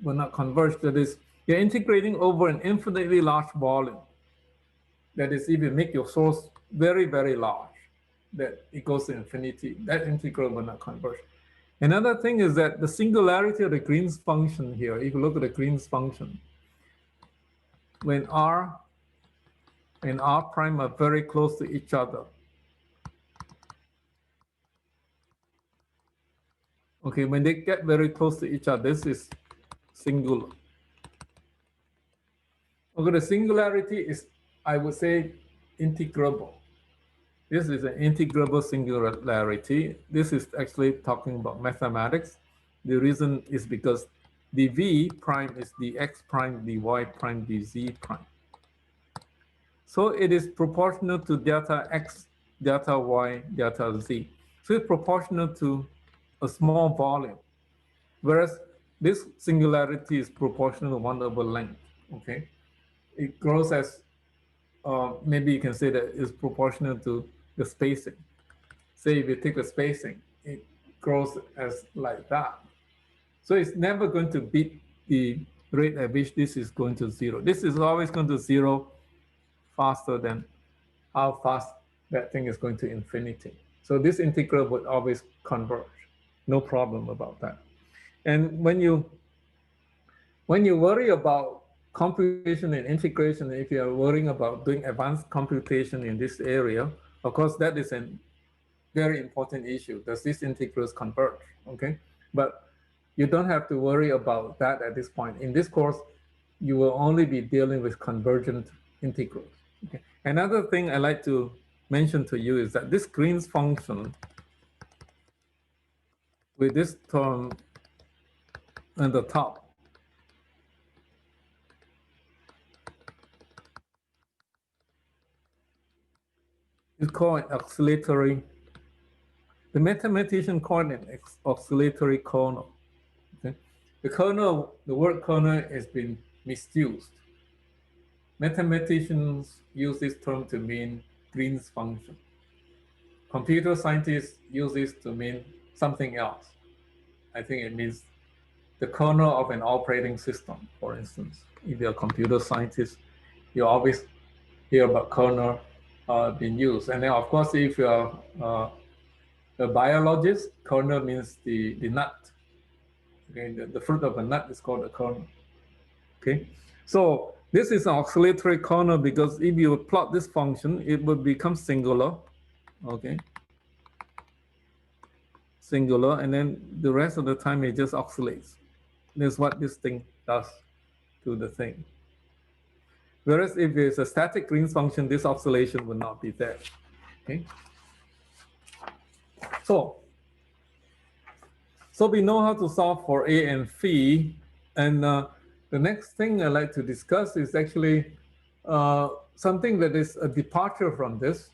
will not converge. That is, you're integrating over an infinitely large volume. That is, if you make your source very, very large, that it goes to infinity, that integral will not converge. Another thing is that the singularity of the Green's function here, if you look at the Green's function, when R and R prime are very close to each other, okay, when they get very close to each other, this is singular. Okay, the singularity is, I would say, integrable. This is an integrable singularity. This is actually talking about mathematics. The reason is because the v prime is the x prime, the y prime, the z prime. So it is proportional to delta x, delta y, delta z. So it's proportional to a small volume, whereas this singularity is proportional to 1 over length, okay? It grows as, maybe you can say that it's proportional to the spacing. Say if you take the spacing, it grows as like that. So it's never going to beat the rate at which this is going to 0. This is always going to 0 faster than how fast that thing is going to infinity. So this integral would always converge. No problem about that. And when you worry about computation and integration, if you are worrying about doing advanced computation in this area, of course, that is a very important issue. Does these integrals converge? Okay, but you don't have to worry about that at this point. In this course, you will only be dealing with convergent integrals. Okay. Another thing I like to mention to you is that this Green's function with this term at the top is called an oscillatory. The mathematician called it an oscillatory kernel. Okay? The kernel, the word kernel has been misused. Mathematicians use this term to mean Green's function. Computer scientists use this to mean something else. I think it means the kernel of an operating system, for instance. If you're a computer scientist, you always hear about kernel being used. And then, of course, if you're a biologist, kernel means the nut. Okay, the fruit of a nut is called a kernel. Okay, so this is an oscillatory kernel because if you plot this function, it would become singular. Okay, singular, and then the rest of the time it just oscillates. That's what this thing does to the thing. Whereas if it's a static Green's function, this oscillation will not be there. Okay. So we know how to solve for A and phi, and the next thing I'd like to discuss is actually something that is a departure from this.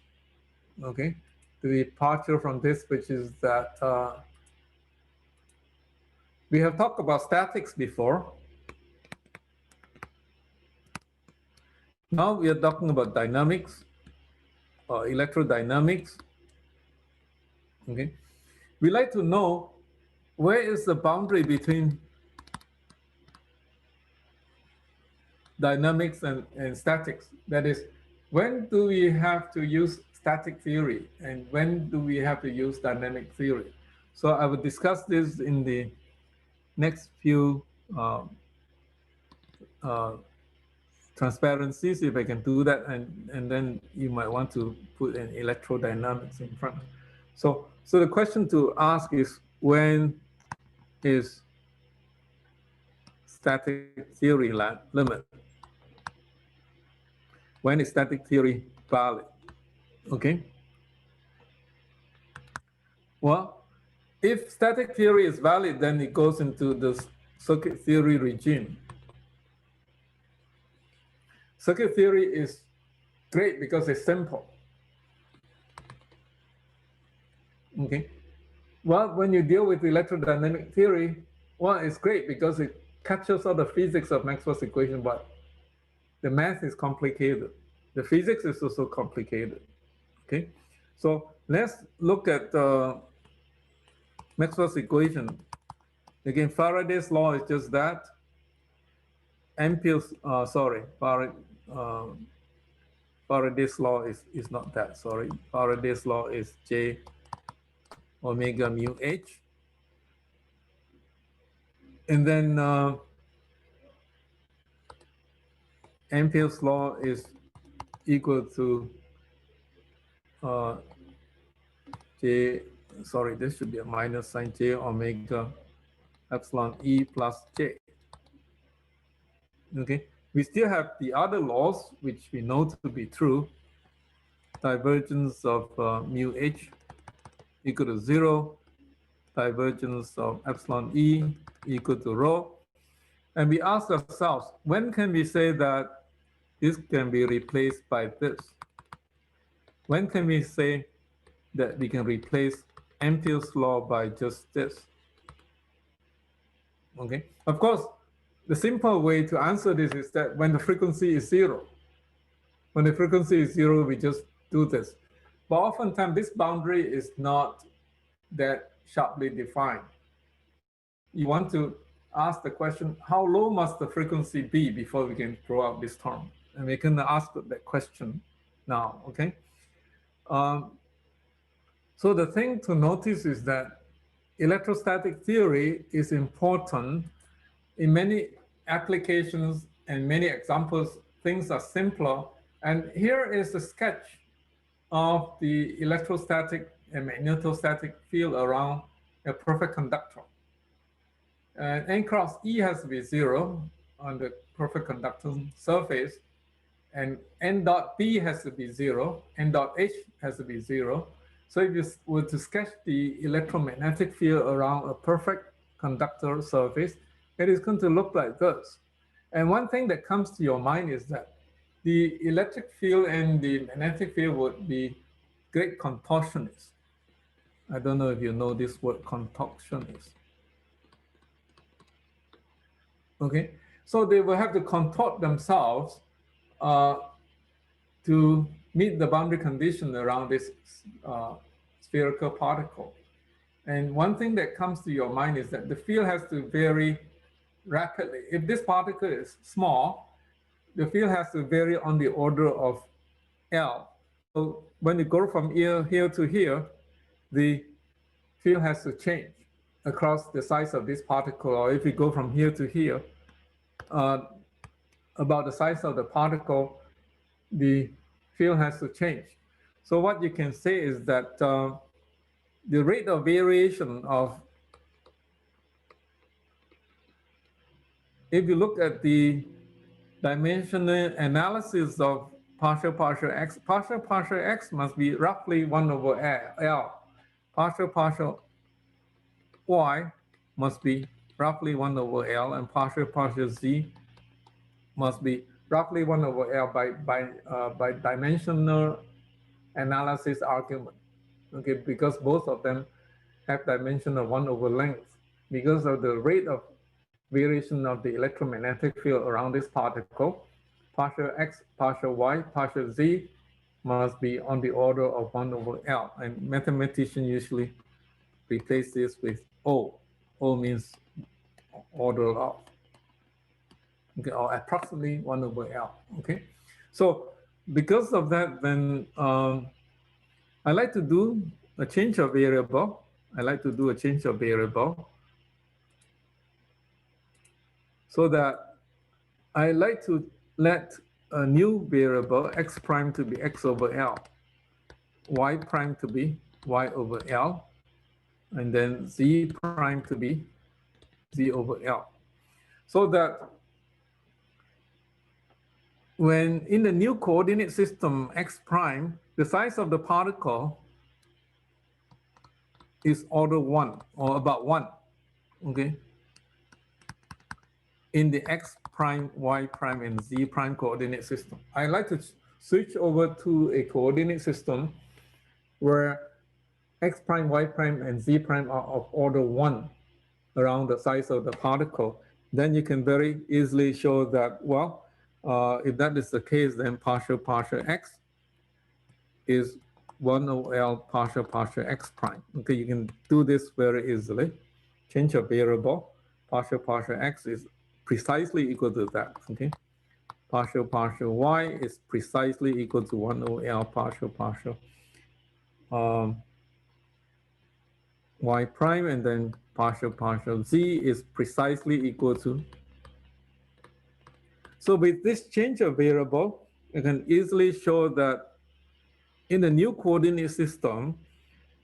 Okay, the departure from this, which is that we have talked about statics before. Now we are talking about dynamics, electrodynamics. Okay, we like to know where is the boundary between dynamics and statics. That is, when do we have to use static theory and when do we have to use dynamic theory? So I will discuss this in the next few transparencies, if I can do that, and then you might want to put an electrodynamics in front. So the question to ask is, when is static theory limit? when is static theory valid? Okay. Well, if static theory is valid, then it goes into the circuit theory regime. Circuit theory is great because it's simple. Okay. Well, when you deal with electrodynamic theory, well, it's great because it captures all the physics of Maxwell's equation, but the math is complicated. The physics is also complicated. Okay. So let's look at Maxwell's equation. Again, Faraday's law is just that. Ampere's, Faraday's law is not that, sorry. Faraday's law is J omega mu H. And then Ampere's law is equal to this should be a minus sign, J omega epsilon E plus J. Okay, we still have the other laws which we know to be true. Divergence of mu H equal to 0, divergence of epsilon E equal to rho. And we ask ourselves, when can we say that this can be replaced by this? When can we say that we can replace Ampere's law by just this? Okay, of course, the simple way to answer this is that when the frequency is 0. When the frequency is 0, we just do this. But oftentimes, this boundary is not that sharply defined. You want to ask the question, how low must the frequency be before we can throw out this term? And we can ask that question now, okay? So the thing to notice is that electrostatic theory is important. In many applications and many examples, things are simpler. And here is a sketch of the electrostatic and magnetostatic field around a perfect conductor. And N cross E has to be 0 on the perfect conductor surface, and N dot B has to be 0, N dot H has to be 0. So if you were to sketch the electromagnetic field around a perfect conductor surface, it is going to look like this. And one thing that comes to your mind is that the electric field and the magnetic field would be great contortionists. I don't know if you know this word contortionist. Okay, so they will have to contort themselves to meet the boundary condition around this spherical particle. And one thing that comes to your mind is that the field has to vary rapidly. If this particle is small, the field has to vary on the order of L. So when you go from here to here, the field has to change across the size of this particle. Or if you go from here to here, about the size of the particle, the field has to change. So what you can say is that the rate of variation of, if you look at the dimensional analysis of partial x must be roughly 1 over L. Partial y must be roughly 1 over L, and partial z must be roughly 1 over L by dimensional analysis argument. Okay, because both of them have dimension of 1 over length. Because of the rate of variation of the electromagnetic field around this particle, partial x, partial y, partial z must be on the order of 1 over L. And mathematicians usually replace this with O. O means order of, okay, or approximately 1 over L. Okay, so because of that, then I like to do a change of variable. So that I like to let a new variable x prime to be x over L, y prime to be y over L, and then z prime to be z over L. So that when in the new coordinate system x prime, the size of the particle is order 1 or about 1, okay? In the x prime, y prime, and z prime coordinate system. I like to switch over to a coordinate system where x prime, y prime, and z prime are of order 1 around the size of the particle. Then you can very easily show that, well, if that is the case, then partial x is 1 over L partial x prime. Okay, you can do this very easily. Change a variable, partial x is precisely equal to that, okay? Partial y is precisely equal to 1 over L partial y prime, and then partial z is precisely equal to. So with this change of variable, you can easily show that in the new coordinate system,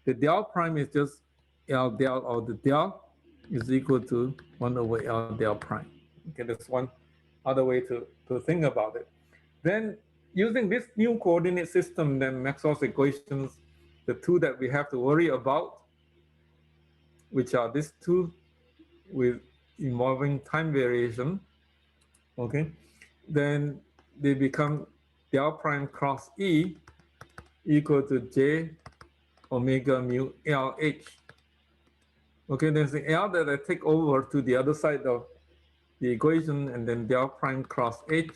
the del prime is just L del, or the del is equal to 1 over L del prime. Okay, that's one other way to think about it. Then using this new coordinate system, then Maxwell's equations, the two that we have to worry about, which are these two with involving time variation, okay, then they become del prime cross E equal to J omega mu LH. Okay, there's the L that I take over to the other side of the equation, and then del prime cross H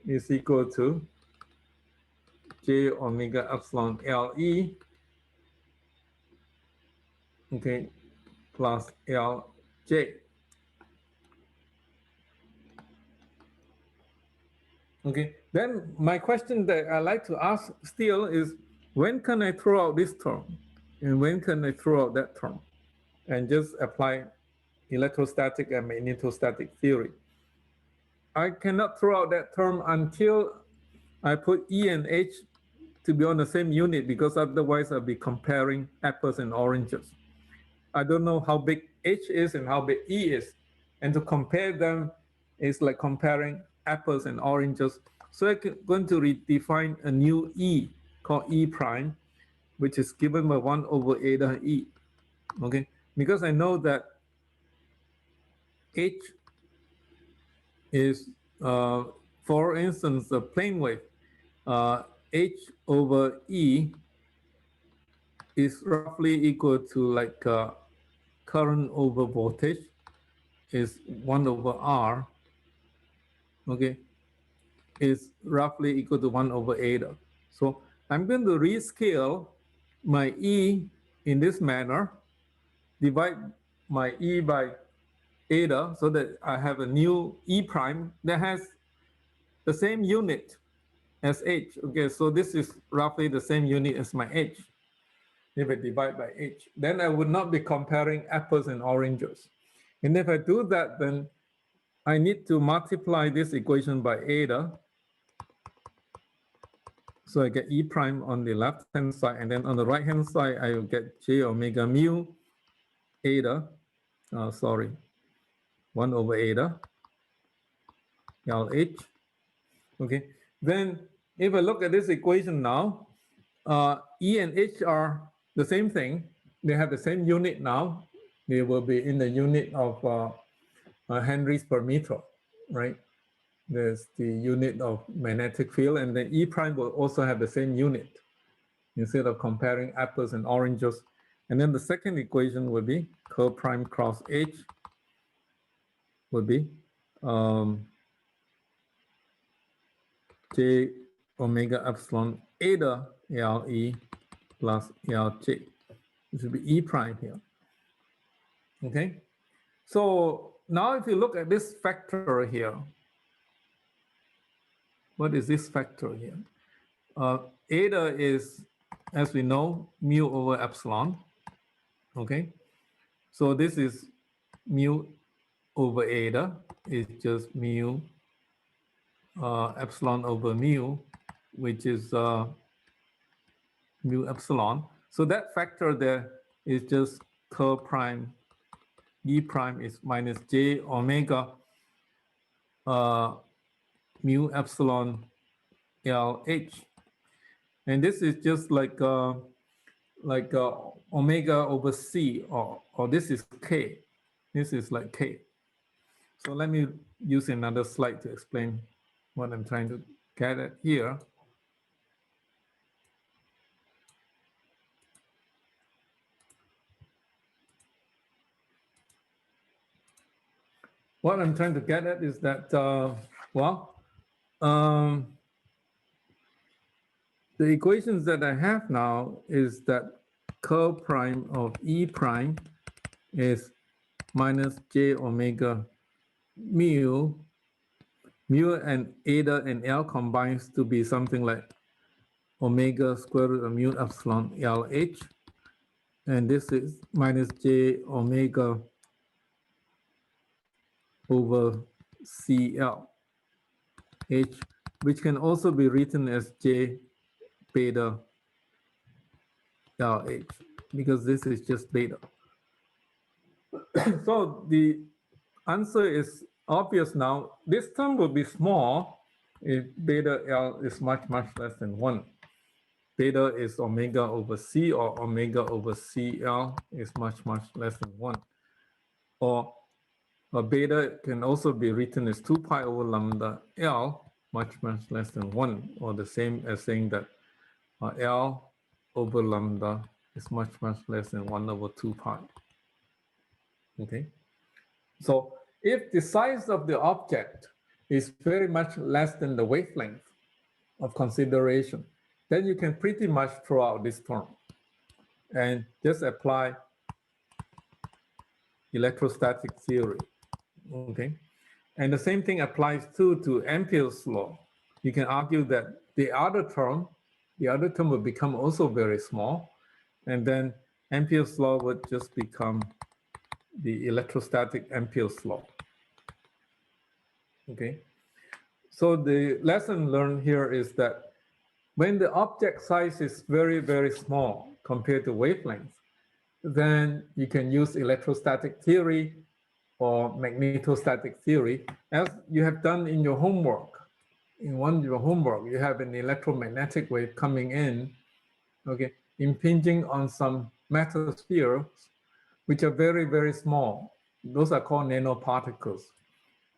is equal to J omega epsilon LE, okay, plus LJ. Okay, then my question that I like to ask still is, when can I throw out this term? And when can I throw out that term? And just apply electrostatic and magnetostatic theory. I cannot throw out that term until I put E and H to be on the same unit, because otherwise I'll be comparing apples and oranges. I don't know how big H is and how big E is. And to compare them is like comparing apples and oranges. So I'm going to redefine a new E called E prime, which is given by 1 over eta E, okay? Because I know that H is, for instance, a plane wave, H over E is roughly equal to like current over voltage is 1 over R, okay, is roughly equal to 1 over eta. So I'm going to rescale my E in this manner, divide my E by eta, so that I have a new E prime that has the same unit as H. Okay, so this is roughly the same unit as my H. If I divide by H, then I would not be comparing apples and oranges. And if I do that, then I need to multiply this equation by eta. So I get E prime on the left-hand side, and then on the right-hand side, I will get J omega mu eta, 1 over eta, LH. Okay, then if I look at this equation now, E and H are the same thing. They have the same unit now. They will be in the unit of Henrys per meter, right? There's the unit of magnetic field, and then E prime will also have the same unit instead of comparing apples and oranges. And then the second equation would be curl prime cross H would be J omega epsilon eta LE plus LJ. This would be E prime here. Okay. So now if you look at this factor here, what is this factor here? Eta is, as we know, mu over epsilon. Okay. So this is mu over eta is just mu epsilon over mu, which is mu epsilon. So that factor there is just curl prime. E prime is minus J omega mu epsilon LH. And this is just like omega over C, or this is K. This is like K. So let me use another slide to explain what I'm trying to get at here. What I'm trying to get at is that, the equations that I have now is that curl prime of E prime is minus J omega mu. Mu and eta and L combines to be something like omega square root of mu epsilon LH. And this is minus J omega over CL H, which can also be written as J beta LH, because this is just beta. So the answer is obvious now. This term will be small if beta L is much, much less than 1. Beta is omega over C, or omega over CL is much, much less than 1. Or beta can also be written as 2 pi over lambda L, much, much less than 1, or the same as saying that L over lambda is much, much less than 1 over 2 pi. Okay. So if the size of the object is very much less than the wavelength of consideration, then you can pretty much throw out this term and just apply electrostatic theory. Okay. And the same thing applies to Ampere's law. You can argue that the other term will become also very small, and then Ampere's law would just become the electrostatic Ampere's law. Okay. So the lesson learned here is that when the object size is very, very small compared to wavelength, then you can use electrostatic theory or magnetostatic theory, as you have done in your homework. In one of your homework, you have an electromagnetic wave coming in, okay, impinging on some metal spheres, which are very, very small. Those are called nanoparticles,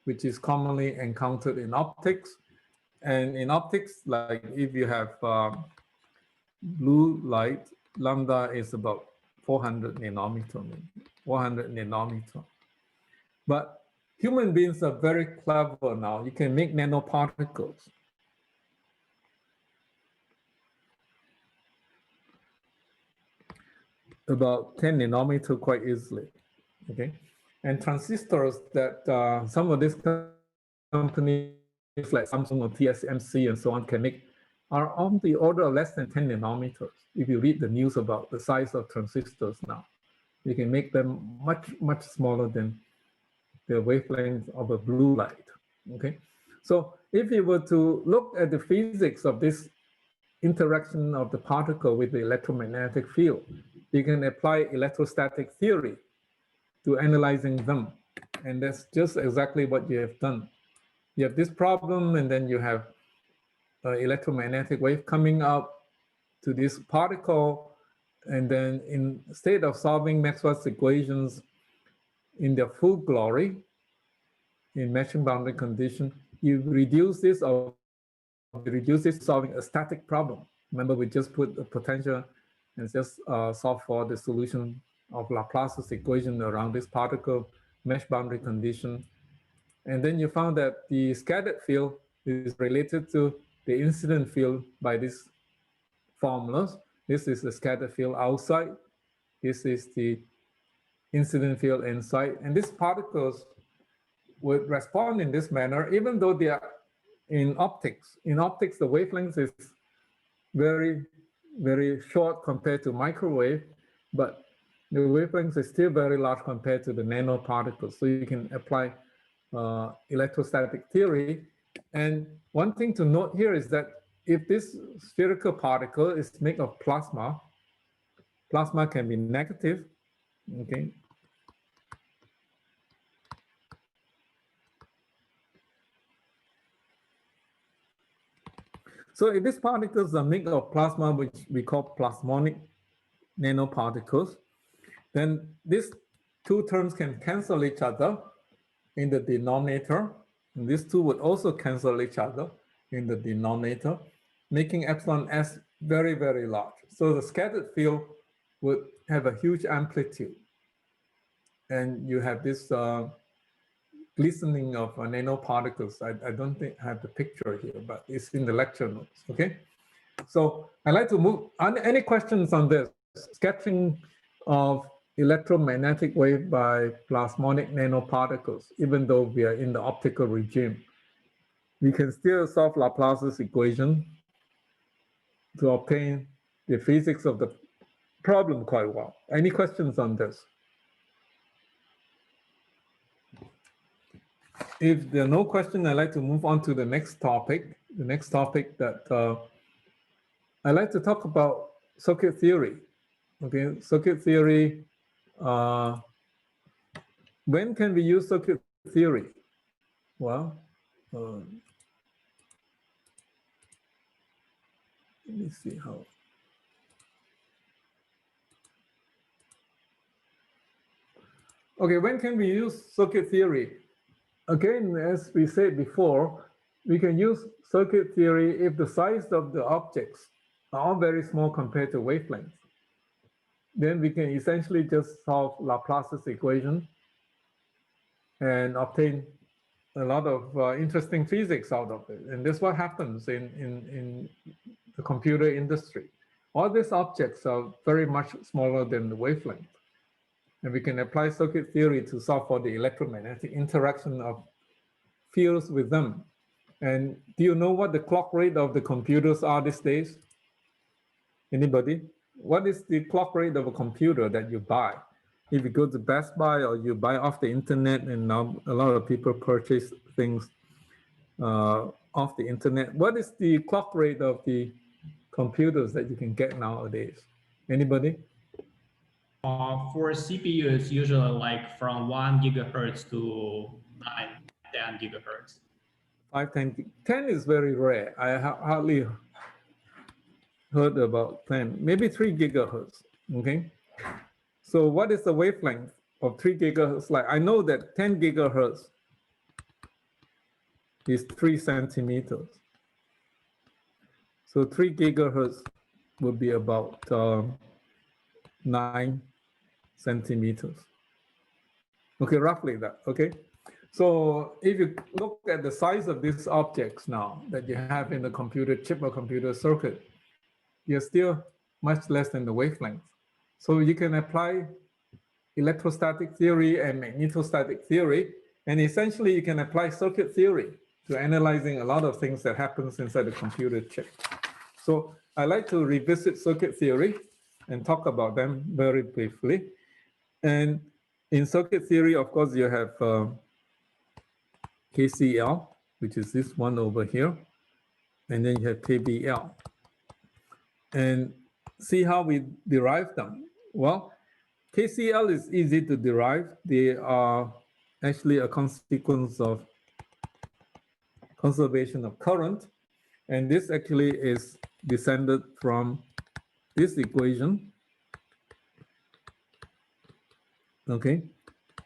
which is commonly encountered in optics. And in optics, like if you have blue light, lambda is about 400 nanometer, 400 nanometer. But human beings are very clever now. You can make nanoparticles. About 10 nanometer quite easily, okay? And transistors that some of these companies like Samsung or TSMC and so on can make are on the order of less than 10 nanometers. If you read the news about the size of transistors now, you can make them much, much smaller than the wavelength of a blue light, okay? So if you were to look at the physics of this interaction of the particle with the electromagnetic field, you can apply electrostatic theory to analyzing them. And that's just exactly what you have done. You have this problem, and then you have an electromagnetic wave coming up to this particle. And then instead of solving Maxwell's equations in their full glory, in matching boundary condition, you reduce this or reduce this solving a static problem. Remember, we just put the potential and just solve for the solution of Laplace's equation around this particle mesh boundary condition. And then you found that the scattered field is related to the incident field by these formulas. This is the scattered field outside. This is the incident field inside. And these particles would respond in this manner, even though they are in optics. In optics, the wavelength is very, very short compared to microwave, but the wavelength is still very large compared to the nanoparticles. So you can apply electrostatic theory. And one thing to note here is that if this spherical particle is made of plasma, plasma can be negative, okay? So if these particles are made of plasma, which we call plasmonic nanoparticles, then these two terms can cancel each other in the denominator. And these two would also cancel each other in the denominator, making epsilon s very, very large. So the scattered field would have a huge amplitude. And you have this glistening of nanoparticles. I don't think I have the picture here, but it's in the lecture notes, okay? So I'd like to move on. Any questions on this? Sketching of electromagnetic wave by plasmonic nanoparticles, even though we are in the optical regime. We can still solve Laplace's equation to obtain the physics of the problem quite well. Any questions on this? If there are no questions, I'd like to move on to the next topic. The next topic that I'd like to talk about circuit theory. Okay, circuit theory. When can we use circuit theory? Well, let me see how. Okay, when can we use circuit theory? Again, as we said before, we can use circuit theory if the size of the objects are all very small compared to wavelengths. Then we can essentially just solve Laplace's equation and obtain a lot of interesting physics out of it. And that's what happens in the computer industry. All these objects are very much smaller than the wavelength. And we can apply circuit theory to solve for the electromagnetic interaction of fields with them. And do you know what the clock rate of the computers are these days? Anybody? What is the clock rate of a computer that you buy? If you go to Best Buy or you buy off the internet, and now a lot of people purchase things off the internet, what is the clock rate of the computers that you can get nowadays? Anybody? For CPU, it's usually like from 1 gigahertz to 9, 10 gigahertz. 5, 10. 10 is very rare. I hardly heard about 10, maybe 3 gigahertz, okay? So what is the wavelength of 3 gigahertz? Like, I know that 10 gigahertz is 3 centimeters. So 3 gigahertz would be about 9 centimeters. Okay, roughly that, okay? So if you look at the size of these objects now that you have in the computer chip or computer circuit, you're still much less than the wavelength. So you can apply electrostatic theory and magnetostatic theory, and essentially you can apply circuit theory to analyzing a lot of things that happens inside the computer chip. So I like to revisit circuit theory and talk about them very briefly. And in circuit theory, of course, you have KCL, which is this one over here, and then you have KVL. And see how we derive them. Well, KCL is easy to derive. They are actually a consequence of conservation of current. And this actually is descended from this equation. Okay.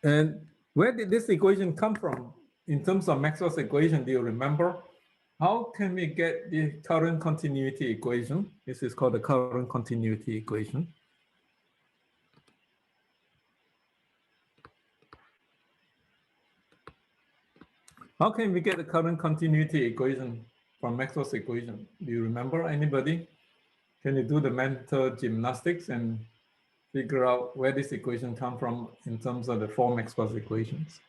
And where did this equation come from? In terms of Maxwell's equation, do you remember? How can we get the current continuity equation? This is called the current continuity equation. How can we get the current continuity equation from Maxwell's equation? Do you remember, anybody? Can you do the mental gymnastics and figure out where this equation comes from in terms of the 4 Maxwell's equations?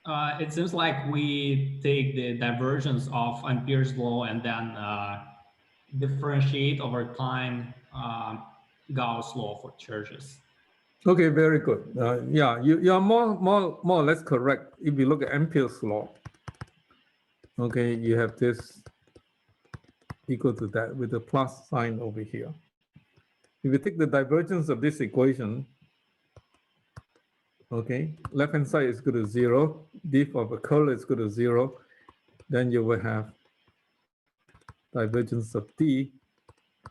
It seems like we take the divergence of Ampere's law and then differentiate over time Gauss' law for charges. Okay, very good. Yeah, you are more or less correct. If you look at Ampere's law, okay, you have this equal to that with the plus sign over here. If you take the divergence of this equation, okay, left-hand side is equal to 0, diff of a curl is equal to 0, then you will have divergence of D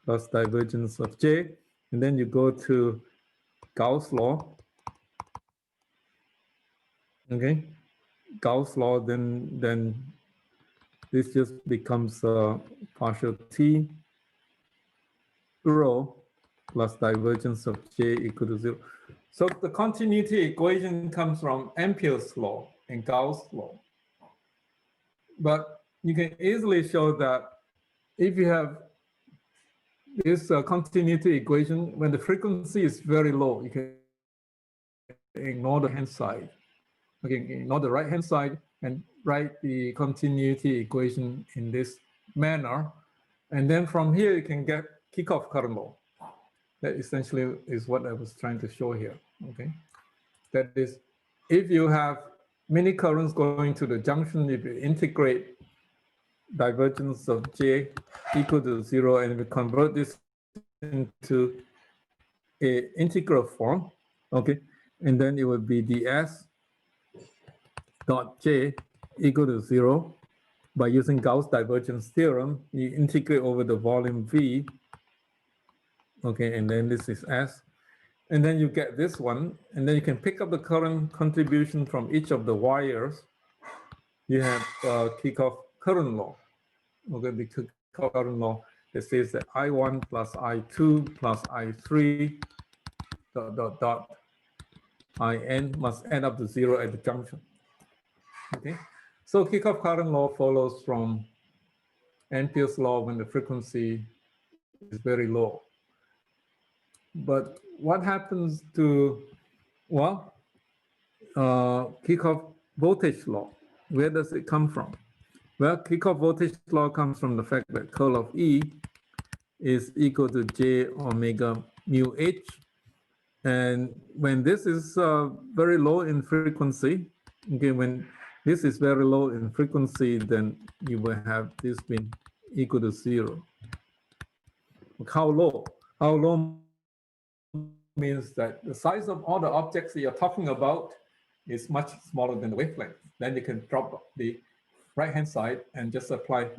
plus divergence of J. And then you go to Gauss law. Okay, Gauss law, then this just becomes partial T rho plus divergence of J equal to 0. So the continuity equation comes from Ampere's law and Gauss law. But you can easily show that if you have this continuity equation, when the frequency is very low, you can ignore the hand side. Okay, ignore the right hand side and write the continuity equation in this manner. And then from here, you can get Kickoff current law. That essentially is what I was trying to show here. Okay, that is, if you have many currents going to the junction, if you integrate divergence of J equal to 0, and we convert this into a integral form, okay, and then it would be ds dot J equal to 0 by using Gauss divergence theorem. You integrate over the volume V, okay, and then this is S, and then you get this one, and then you can pick up the current contribution from each of the wires. You have Kickoff current law. Okay, the Kickoff current law, it says that I1 plus I2 plus I3 dot dot dot IN must add up to 0 at the junction. Okay, so Kickoff current law follows from Ampere's law when the frequency is very low. But what happens to, well, Kickoff voltage law? Where does it come from? Well, Kickoff voltage law comes from the fact that curl of E is equal to J omega mu H. And when this is very low in frequency, okay, when this is very low in frequency, then you will have this being equal to 0. How low? How low means that the size of all the objects that you're talking about is much smaller than the wavelength. Then you can drop the right-hand side and just apply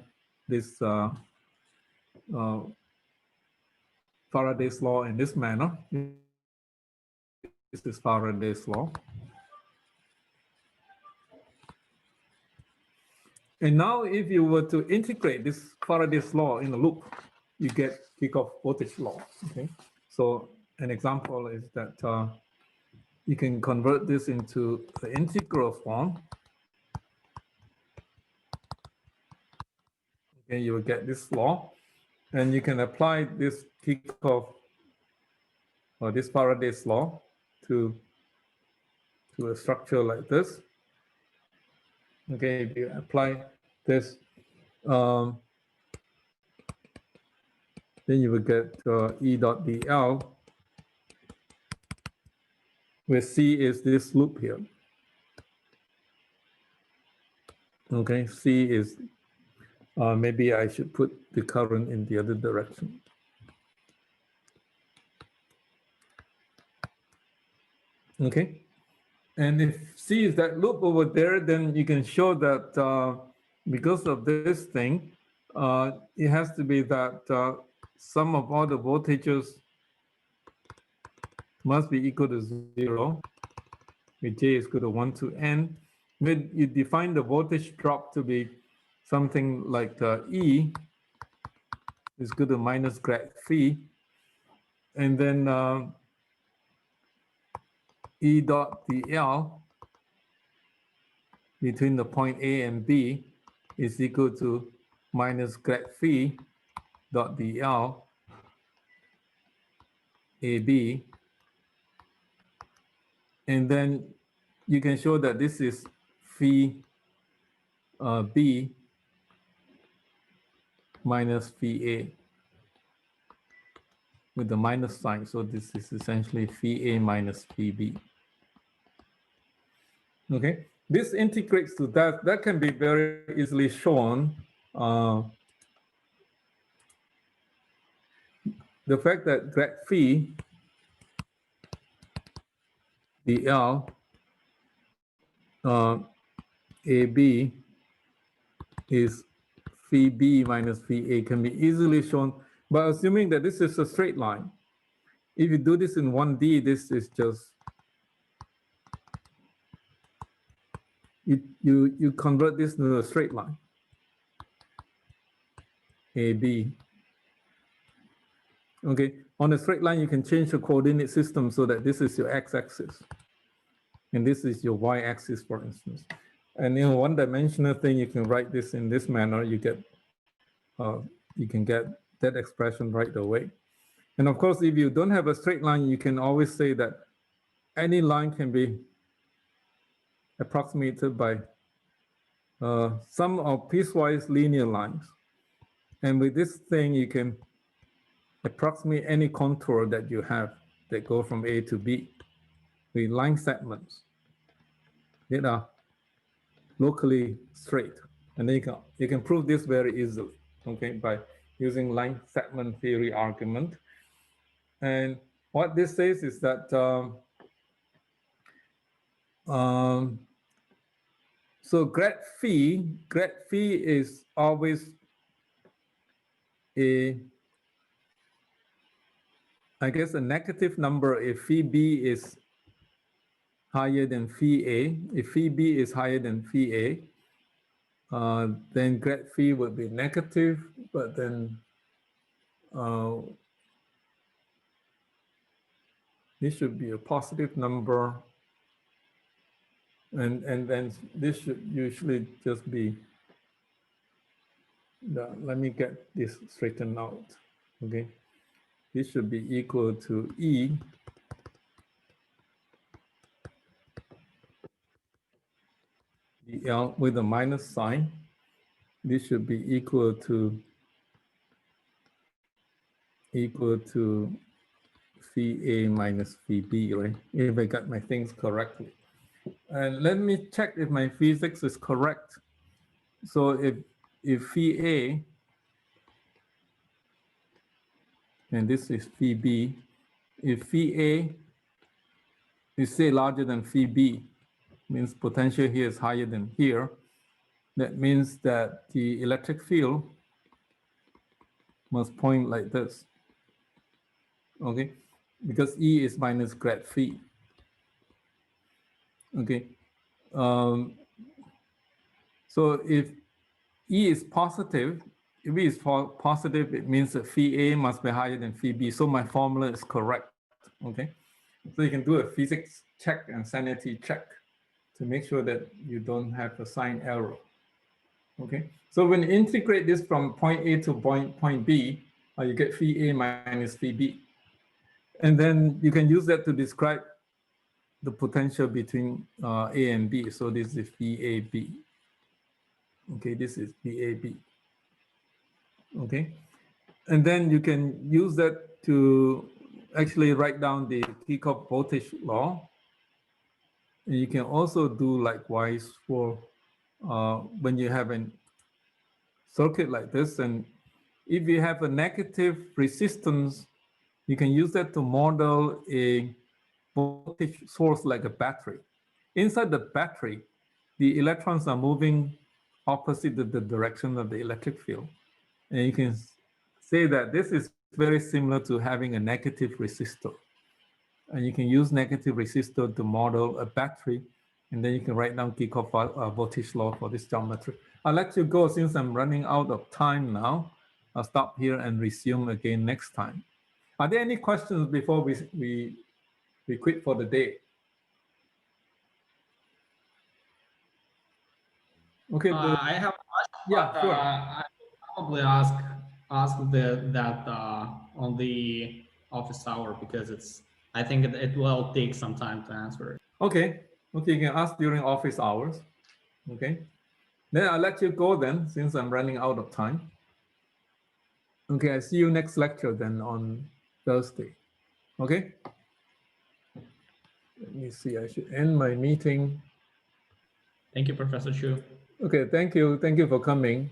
this Faraday's law in this manner. This is Faraday's law. And now if you were to integrate this Faraday's law in a loop, you get Kickoff voltage law. Okay, so an example is that you can convert this into the integral form. Okay, you will get this law, and you can apply this Kickoff or this Faraday's law to a structure like this. Okay, if you apply this, then you will get E dot dl, where C is this loop here. Okay, C is, maybe I should put the current in the other direction. Okay, and if C is that loop over there, then you can show that because of this thing, it has to be that sum of all the voltages must be equal to 0, with J is equal to 1 to N. When you define the voltage drop to be something like E is equal to minus grad phi, and then E dot dl between the point A and B is equal to minus grad phi dot dl AB. And then you can show that this is phi B minus phi A with the minus sign. So this is essentially phi A minus phi B. Okay, this integrates to that. That can be very easily shown. The fact that grad phi dl AB is phi phi B minus phi A can be easily shown by assuming that this is a straight line. If you do this in 1D, this is just, you convert this to a straight line, AB. Okay, on a straight line, you can change the coordinate system so that this is your x-axis, and this is your y-axis, for instance. And in a one-dimensional thing, you can write this in this manner. You can get that expression right away. And of course, if you don't have a straight line, you can always say that any line can be approximated by sum of piecewise linear lines. And with this thing, you can approximate any contour that you have that go from A to B with line segments that are locally straight. And then you can prove this very easily, okay, by using line segment theory argument. And what this says is that so grad phi is always a negative number if phi B is higher than phi A. If phi B is higher than phi A, then grad phi would be negative, but then this should be a positive number. And then this should usually just be, let me get this straightened out, okay? This should be equal to E dl with a minus sign. This should be equal to phi A minus phi B, right? If I got my things correctly. And let me check if my physics is correct. So if phi A, and this is phi B, if phi A is say larger than phi B, means potential here is higher than here, that means that the electric field must point like this, okay? Because E is minus grad phi. Okay, so if E is positive, if E is positive, it means that phi A must be higher than phi B. So my formula is correct, okay? So you can do a physics check and sanity check to make sure that you don't have a sign error, okay? So when you integrate this from point A to point B, you get phi A minus phi B. And then you can use that to describe the potential between A and B. So this is VAB. Okay, this is VAB. Okay, and then you can use that to actually write down the Kickoff voltage law. And you can also do likewise for when you have a circuit like this. And if you have a negative resistance, you can use that to model a voltage source like a battery. Inside the battery, the electrons are moving opposite the direction of the electric field. And you can say that this is very similar to having a negative resistor. And you can use negative resistor to model a battery, and then you can write down Kickoff voltage law for this geometry. I'll let you go since I'm running out of time now. I'll stop here and resume again next time. Are there any questions before we quit for the day? Okay. I have a question, yeah, but, sure. I will probably ask that on the office hour, because I think it will take some time to answer it. Okay. Okay, you can ask during office hours. Okay. Then I'll let you go then, since I'm running out of time. Okay, I see you next lecture then on Thursday. Okay. Let me see, I should end my meeting. Thank you, Professor Chu. Okay, thank you. Thank you for coming.